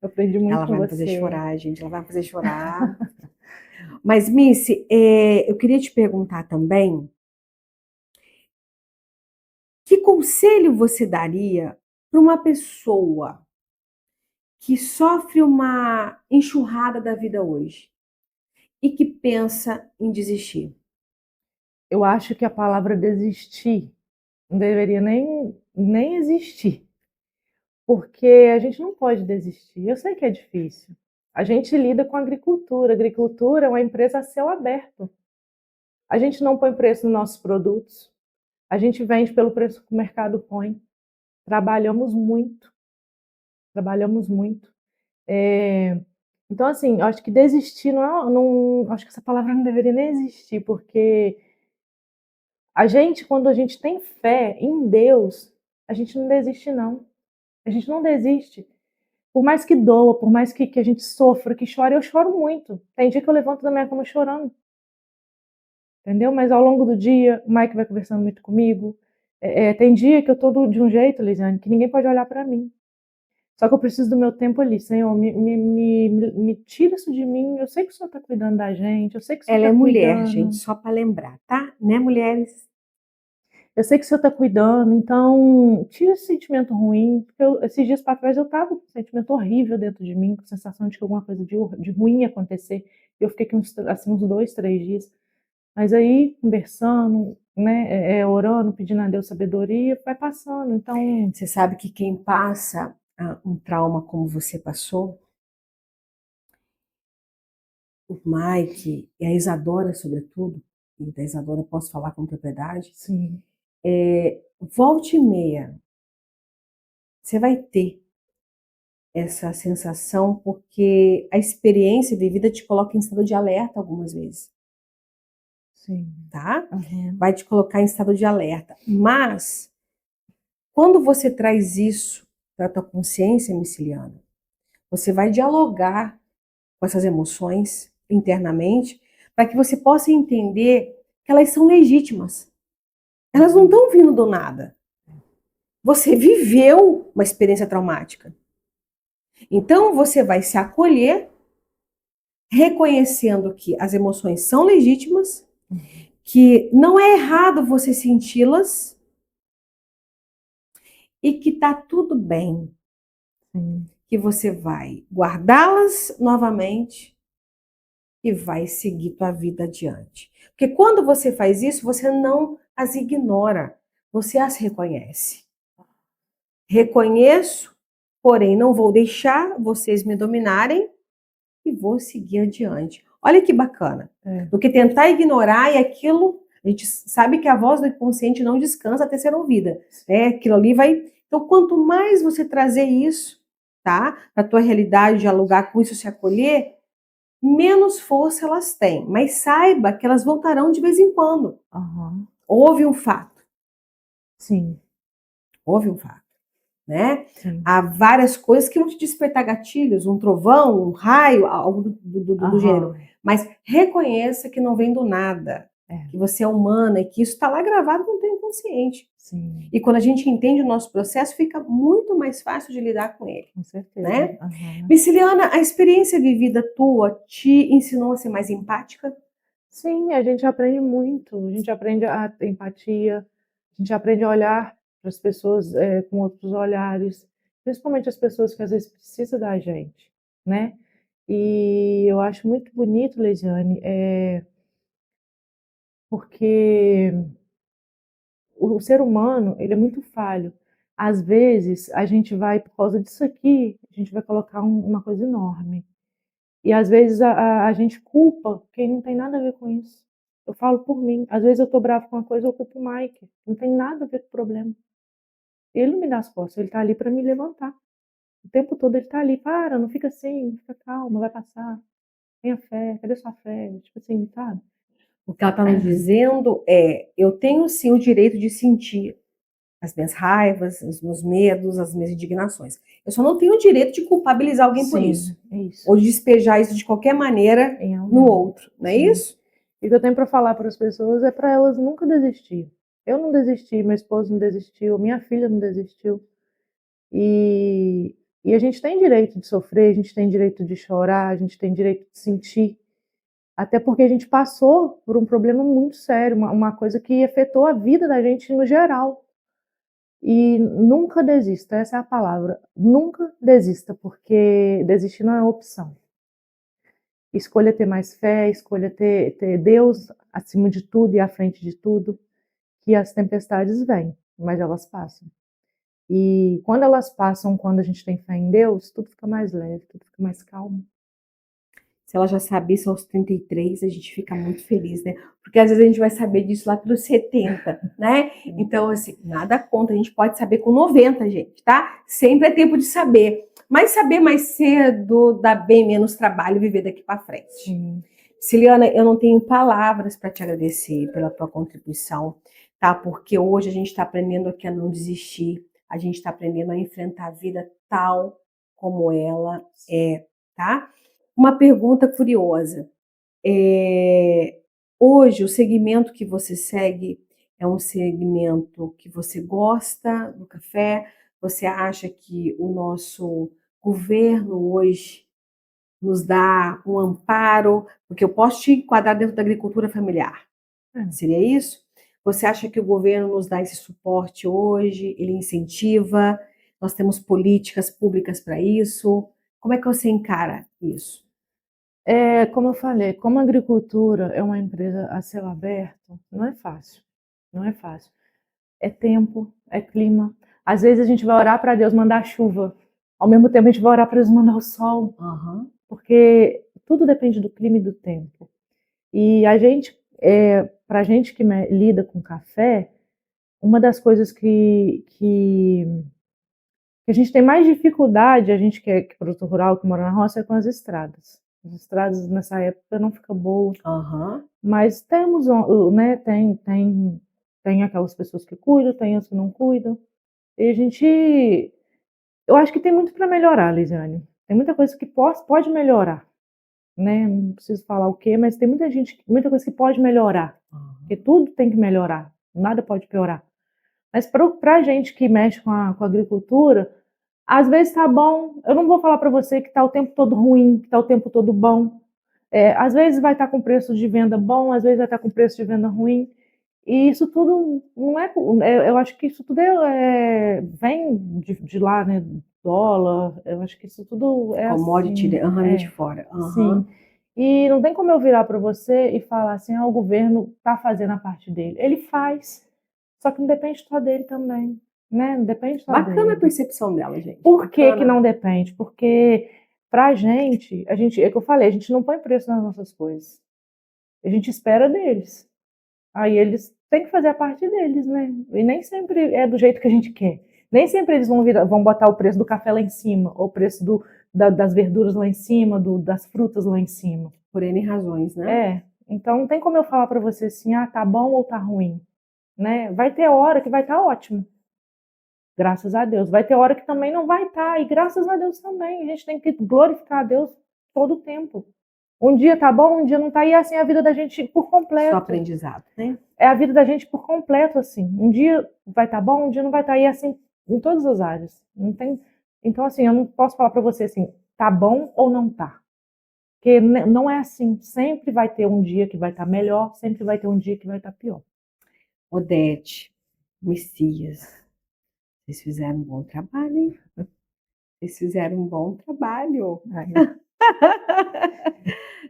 Eu aprendi muito Ela com vai me você. fazer chorar, gente, ela vai me fazer chorar. Mas, Missy, eu queria te perguntar também, que conselho você daria para uma pessoa que sofre uma enxurrada da vida hoje e que pensa em desistir? Eu acho que a palavra desistir não deveria nem existir, porque a gente não pode desistir. Eu sei que é difícil. A gente lida com agricultura. A agricultura é uma empresa a céu aberto. A gente não põe preço nos nossos produtos. A gente vende pelo preço que o mercado põe. Trabalhamos muito. Trabalhamos muito. Então, assim, eu acho que desistir acho que essa palavra não deveria nem existir, porque a gente, quando a gente tem fé em Deus, a gente não desiste, não. A gente não desiste. Por mais que doa, por mais que a gente sofra, que chore, eu choro muito. Tem dia que eu levanto da minha cama chorando. Entendeu? Mas ao longo do dia, o Mike vai conversando muito comigo. Tem dia que eu tô de um jeito, Lisiane, que ninguém pode olhar para mim. Só que eu preciso do meu tempo ali. Senhor, me tira isso de mim. Eu sei que o Senhor está cuidando da gente. Eu sei que o Senhor Ela é está mulher, cuidando. gente, só para lembrar, tá? Né, mulheres? Eu sei que o Senhor está cuidando. Então, tira esse sentimento ruim. Porque esses dias para trás eu estava com um sentimento horrível dentro de mim, com a sensação de que alguma coisa de ruim ia acontecer. Eu fiquei aqui uns 2, 3 dias. Mas aí, conversando, né, orando, pedindo a Deus sabedoria, vai passando. Então, Você sabe que quem passa um trauma como você passou, o Mike e a Isadora, sobretudo, e da Isadora eu posso falar com propriedade, sim, volta e meia, você vai ter essa sensação porque a experiência vivida te coloca em estado de alerta algumas vezes, sim. tá? Uhum. Vai te colocar em estado de alerta. Mas, quando você traz isso para a tua consciência, Miciliana, você vai dialogar com essas emoções internamente para que você possa entender que elas são legítimas. Elas não estão vindo do nada. Você viveu uma experiência traumática. Então, você vai se acolher, reconhecendo que as emoções são legítimas, que não é errado você senti-las e que tá tudo bem, Sim. que você vai guardá-las novamente e vai seguir tua vida adiante. Porque quando você faz isso, você não as ignora, você as reconhece. Reconheço, porém não vou deixar vocês me dominarem e vou seguir adiante. Olha que bacana. Do que tentar ignorar e aquilo, a gente sabe que a voz do inconsciente não descansa até ser ouvida, né? Aquilo ali vai. Então, quanto mais você trazer isso, tá? Para tua realidade, dialogar com isso, se acolher, menos força elas têm. Mas saiba que elas voltarão de vez em quando. Uhum. Houve um fato. Sim. Houve um fato, né? Sim. Há várias coisas que vão te despertar gatilhos, um trovão, um raio, algo do gênero. Mas reconheça que não vem do nada, que você é humana e que isso está lá gravado no teu inconsciente. Sim. E quando a gente entende o nosso processo, fica muito mais fácil de lidar com ele. Com certeza. Né? Miciliana, a experiência vivida tua te ensinou a ser mais empática? Sim, a gente aprende muito. A gente aprende a ter empatia, a gente aprende a olhar para as pessoas com outros olhares, principalmente as pessoas que às vezes precisam da gente, né? E eu acho muito bonito, Leisiane, porque o ser humano, ele é muito falho. Às vezes, a gente vai, por causa disso aqui, a gente vai colocar uma coisa enorme. E às vezes a gente culpa quem não tem nada a ver com isso. Eu falo por mim. Às vezes eu tô bravo com uma coisa, eu culpo o Mike. Não tem nada a ver com o problema. Ele não me dá as costas, ele tá ali para me levantar. O tempo todo ele tá ali. Para, não fica assim, fica calma, vai passar. Tenha fé, cadê sua fé? Tipo assim, sabe? O que ela está nos dizendo é: eu tenho sim o direito de sentir as minhas raivas, os meus medos, as minhas indignações. Eu só não tenho o direito de culpabilizar alguém por isso. É isso. Ou de despejar isso de qualquer maneira no outro, não é isso? E o que eu tenho para falar para as pessoas é para elas nunca desistir. Eu não desisti, meu esposo não desistiu, minha filha não desistiu. E a gente tem direito de sofrer, a gente tem direito de chorar, a gente tem direito de sentir. Até porque a gente passou por um problema muito sério, uma coisa que afetou a vida da gente no geral. E nunca desista, essa é a palavra. Nunca desista, porque desistir não é opção. Escolha ter mais fé, escolha ter Deus acima de tudo e à frente de tudo, que as tempestades vêm, mas elas passam. E quando elas passam, quando a gente tem fé em Deus, tudo fica mais leve, tudo fica mais calmo. Se ela já sabe isso aos 33, a gente fica muito feliz, né? Porque às vezes a gente vai saber disso lá pelos 70, né? Então, assim, nada contra, a gente pode saber com 90, gente, tá? Sempre é tempo de saber. Mas saber mais cedo dá bem menos trabalho viver daqui para frente. Ciliana, eu não tenho palavras para te agradecer pela tua contribuição, tá? Porque hoje a gente está aprendendo aqui a não desistir, a gente está aprendendo a enfrentar a vida tal como ela é, tá? Uma pergunta curiosa. Hoje, o segmento que você segue é um segmento que você gosta do café? Você acha que o nosso governo hoje nos dá um amparo? Porque eu posso te enquadrar dentro da agricultura familiar. Seria isso? Você acha que o governo nos dá esse suporte hoje? Ele incentiva? Nós temos políticas públicas para isso? Como é que você encara isso? Como eu falei, como a agricultura é uma empresa a céu aberto, não é fácil. Não é fácil. É tempo, é clima. Às vezes a gente vai orar para Deus mandar chuva. Ao mesmo tempo a gente vai orar para Deus mandar o sol. Aham. Porque tudo depende do clima e do tempo. E a gente, para a gente que lida com café, uma das coisas que a gente tem mais dificuldade, a gente que é produtor rural, que mora na roça, é com as estradas. As estradas nessa época não ficam boas. Aham. Mas temos, né, tem aquelas pessoas que cuidam, tem as que não cuidam. E eu acho que tem muito para melhorar, Lisiane. Tem muita coisa que pode melhorar, né? Não preciso falar o quê, mas tem muita coisa que pode melhorar. Porque tudo tem que melhorar, nada pode piorar. Mas para a gente que mexe com a agricultura, às vezes tá bom. Eu não vou falar para você que tá o tempo todo ruim, que tá o tempo todo bom. Às vezes vai estar com preço de venda bom, às vezes vai estar com preço de venda ruim. E isso tudo não eu acho que isso tudo vem de lá, né? Dólar. Eu acho que isso tudo é Commodity, assim. né? De fora. Sim. E não tem como eu virar para você e falar assim, o governo está fazendo a parte dele. Ele faz, só que não depende só dele também, né? Não depende só dele. Bacana a percepção dela, gente. Por que não depende? Porque pra gente, é o que eu falei, a gente não põe preço nas nossas coisas. A gente espera deles. Aí eles têm que fazer a parte deles, né? E nem sempre é do jeito que a gente quer. Nem sempre eles vão botar o preço do café lá em cima, ou o preço das verduras lá em cima, das frutas lá em cima. Por N razões, né? Então não tem como eu falar para você assim, tá bom ou tá ruim, né? Vai ter hora que vai estar ótimo. Graças a Deus. Vai ter hora que também não vai estar, e graças a Deus também. A gente tem que glorificar a Deus todo o tempo. Um dia tá bom, um dia não tá, e é assim a vida da gente por completo. Só aprendizado, né? É a vida da gente por completo, assim. Um dia vai estar bom, um dia não vai estar, e é assim em todas as áreas. Não tem. Então, assim, eu não posso falar para você assim, tá bom ou não tá. Porque não é assim. Sempre vai ter um dia que vai estar melhor, sempre vai ter um dia que vai estar pior. Odete, Messias, vocês fizeram um bom trabalho, hein? Vocês fizeram um bom trabalho.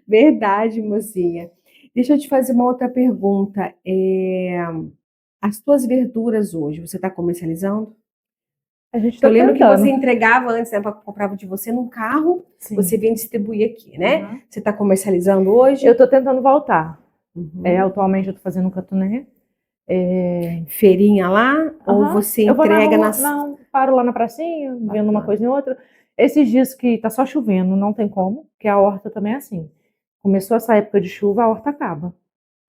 Verdade, mocinha. Deixa eu te fazer uma outra pergunta. As tuas verduras hoje, você está comercializando? A gente Eu lembro que você entregava antes, né, comprava de você num carro, Sim. você vinha distribuir aqui, né? Você está comercializando hoje? Eu estou tentando voltar. Atualmente eu estou fazendo um catuné. Feirinha lá? Ou você entrega nas... Não, paro lá na pracinha, vendo uma coisa em outra. Esses dias que tá só chovendo, não tem como, porque a horta também é assim. Começou essa época de chuva, a horta acaba.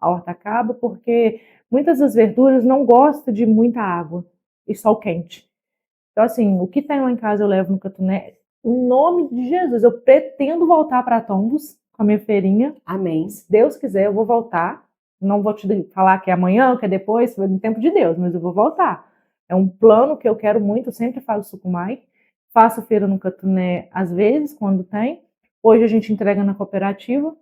A horta acaba porque muitas das verduras não gostam de muita água e sol quente. Então, assim, o que tem lá em casa eu levo no catuné. Em nome de Jesus, eu pretendo voltar para Tombos com a minha feirinha. Amém. Se Deus quiser, eu vou voltar. Não vou te falar que é amanhã, que é depois, no tempo de Deus, mas eu vou voltar. É um plano que eu quero muito, eu sempre faço sucumai. Faço feira no catuné às vezes, quando tem. Hoje a gente entrega na cooperativa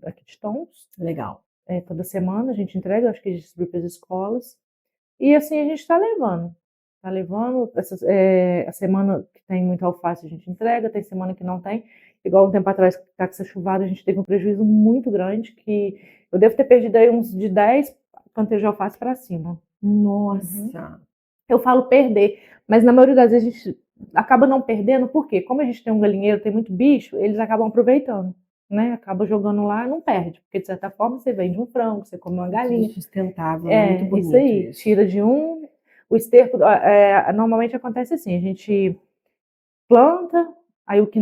aqui de Tombos. Legal. Toda semana a gente entrega, acho que a gente distribui para as escolas. E assim a gente está levando. Está levando. A semana que tem muita alface a gente entrega, tem semana que não tem. Igual um tempo atrás, que tá com essa chuvada, a gente teve um prejuízo muito grande, que eu devo ter perdido aí uns de 10 canteiros de alface para cima. Nossa! Eu falo perder, mas na maioria das vezes a gente acaba não perdendo, porque como a gente tem um galinheiro, tem muito bicho, eles acabam aproveitando, né? Acaba jogando lá e não perde, porque de certa forma você vende um frango, você come uma galinha. Sustentável, muito bonito isso aí. Tira de um, o esterco, normalmente acontece assim, a gente planta, aí o que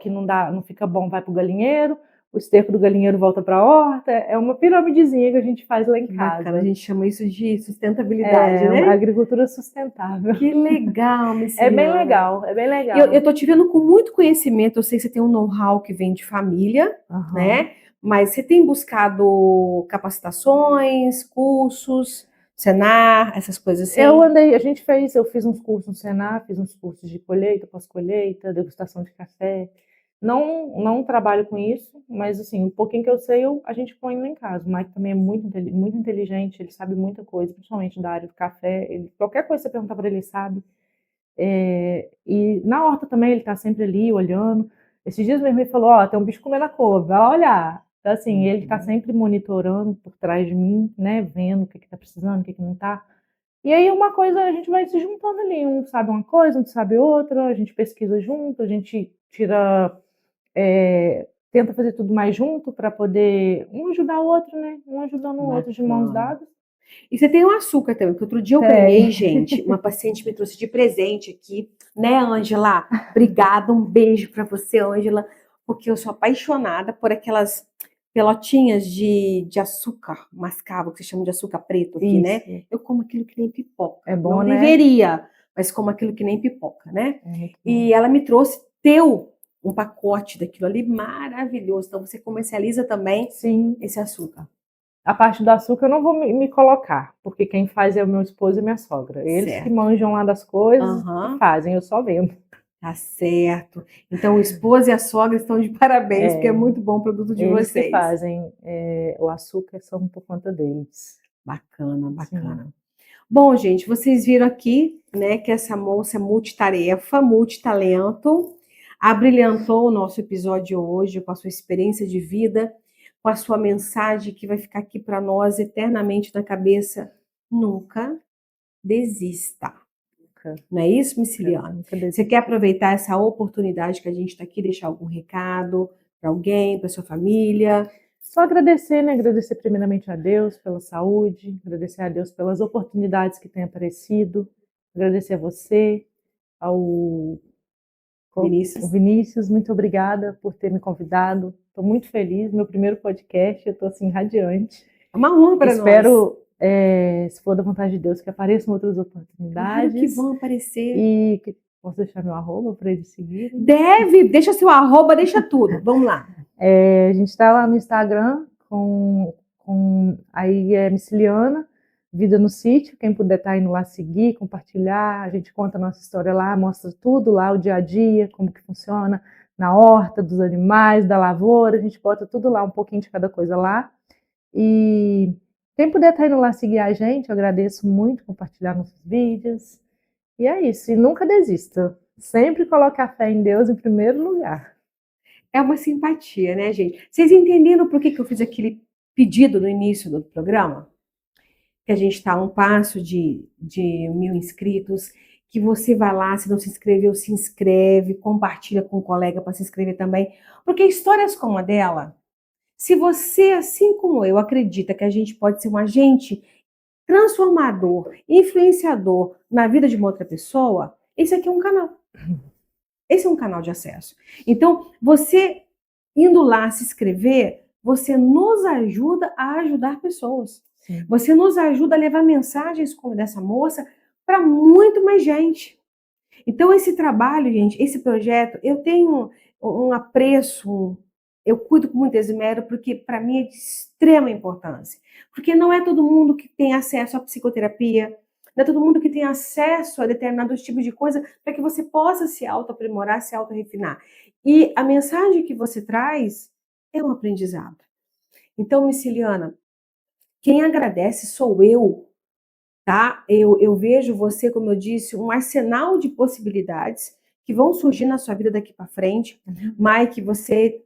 não dá, não fica bom vai pro galinheiro, o esterco do galinheiro volta para a horta. É uma piramidezinha que a gente faz lá em casa. Bacana, a gente chama isso de sustentabilidade, né? Agricultura sustentável. Que legal, É Miciliana. bem legal, é bem legal. Eu tô te vendo com muito conhecimento, eu sei que você tem um know-how que vem de família, né? Mas você tem buscado capacitações, cursos, Senar, essas coisas assim? Eu fiz uns cursos no Senar, fiz uns cursos de colheita, pós-colheita, degustação de café. Não trabalho com isso, mas assim, um pouquinho que eu sei, a gente põe lá em casa. O Mike também é muito inteligente, ele sabe muita coisa, principalmente da área do café. Qualquer coisa que você perguntar para ele, sabe. E na horta também ele está sempre ali olhando. Esses dias mesmo ele falou, ó, tem um bicho comendo a couve, vai lá olhar. Então, assim, ele está sempre monitorando por trás de mim, né, vendo o que está precisando, o que não está. E aí uma coisa, a gente vai se juntando ali, um sabe uma coisa, um sabe outra, a gente pesquisa junto, a gente tenta fazer tudo mais junto para poder um ajudar o outro, né? Um ajudando o outro de mãos dadas. E você tem o açúcar também, porque outro dia eu ganhei, gente, uma paciente me trouxe de presente aqui, né, Ângela? Obrigada, um beijo para você, Ângela, porque eu sou apaixonada por aquelas pelotinhas de açúcar mascavo, que se chama de açúcar preto aqui, né? Eu como aquilo que nem pipoca. É bom, não né? deveria, mas como aquilo que nem pipoca, né? E ela me trouxe um pacote daquilo ali maravilhoso. Então você comercializa também esse açúcar. A parte do açúcar eu não vou me colocar, porque quem faz é o meu esposo e minha sogra. Eles que manjam lá das coisas e fazem, eu só vendo. Tá certo. Então o esposo e a sogra estão de parabéns, porque é muito bom o produto de eles vocês. Que fazem o açúcar são por conta deles. Bacana, bacana. Sim. Bom, gente, vocês viram aqui, né, que essa moça é multitarefa, multitalento, abrilhantou o nosso episódio hoje com a sua experiência de vida, com a sua mensagem que vai ficar aqui para nós eternamente na cabeça. Nunca desista. Não é isso, Miciliana? Você quer aproveitar essa oportunidade que a gente está aqui, deixar algum recado para alguém, para sua família? Só agradecer, né? Agradecer primeiramente a Deus pela saúde, agradecer a Deus pelas oportunidades que têm aparecido, agradecer a você, ao Vinícius, muito obrigada por ter me convidado. Estou muito feliz, meu primeiro podcast, eu estou assim radiante. É uma honra para nós. Espero, se for da vontade de Deus, que apareçam outras oportunidades. Claro que vão aparecer. E posso deixar meu arroba para eles seguirem? Deve, deixa seu arroba, deixa tudo. Vamos lá. A gente está lá no Instagram aí é Miciliana, Vida no Sítio. Quem puder estar indo lá seguir, compartilhar, a gente conta a nossa história lá, mostra tudo lá, o dia a dia, como que funciona na horta, dos animais, da lavoura, a gente bota tudo lá, um pouquinho de cada coisa lá. E quem puder estar indo lá seguir a gente, eu agradeço muito, compartilhar nossos vídeos. E é isso, e nunca desista. Sempre coloque a fé em Deus em primeiro lugar. É uma simpatia, né, gente? Vocês entenderam por que eu fiz aquele pedido no início do programa? Que a gente está a um passo de 1.000 inscritos, que você vai lá, se não se inscreveu, se inscreve, compartilha com um colega para se inscrever também. Porque histórias como a dela, se você, assim como eu, acredita que a gente pode ser um agente transformador, influenciador na vida de uma outra pessoa, esse aqui é um canal. Esse é um canal de acesso. Então, você indo lá se inscrever, você nos ajuda a ajudar pessoas. Sim. Você nos ajuda a levar mensagens como dessa moça para muito mais gente. Então, esse trabalho, gente, esse projeto, eu tenho um apreço, eu cuido com muito esmero, porque para mim é de extrema importância. Porque não é todo mundo que tem acesso à psicoterapia, não é todo mundo que tem acesso a determinados tipos de coisa para que você possa se auto-aprimorar, se auto-refinar. E a mensagem que você traz é um aprendizado. Então, Miciliana, quem agradece sou eu, tá? Eu vejo você, como eu disse, um arsenal de possibilidades que vão surgir na sua vida daqui para frente. Mike, você...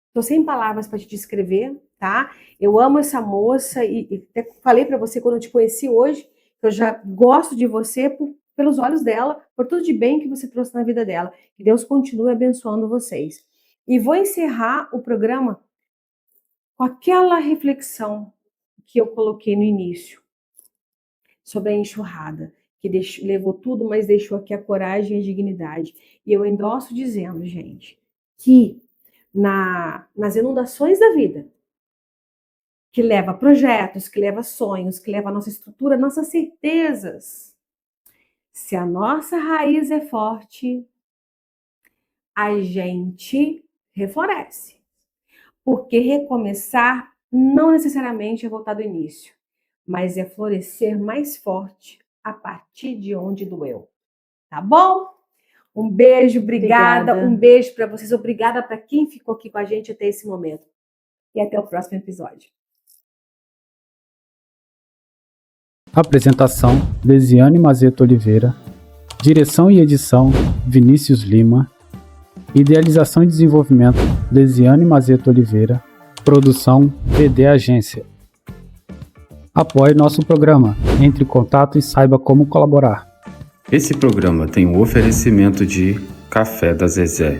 Estou sem palavras para te descrever, tá? Eu amo essa moça e até falei para você quando eu te conheci hoje, que eu já gosto de você pelos olhos dela, por tudo de bem que você trouxe na vida dela. Que Deus continue abençoando vocês. E vou encerrar o programa com aquela reflexão que eu coloquei no início, sobre a enxurrada, que levou tudo, mas deixou aqui a coragem e a dignidade. E eu endosso dizendo, gente, que nas inundações da vida, que leva a projetos, que leva a sonhos, que leva a nossa estrutura, nossas certezas. Se a nossa raiz é forte, a gente refloresce. Porque recomeçar não necessariamente é voltar do início, mas é florescer mais forte a partir de onde doeu. Tá bom? Um beijo, obrigada. Um beijo para vocês, obrigada para quem ficou aqui com a gente até esse momento. E até o próximo episódio. Apresentação: Desiane Mazeto Oliveira. Direção e edição: Vinícius Lima. Idealização e desenvolvimento: Desiane Mazeto Oliveira. Produção: PD Agência. Apoie nosso programa. Entre em contato e saiba como colaborar. Esse programa tem um oferecimento de Café da Zezé.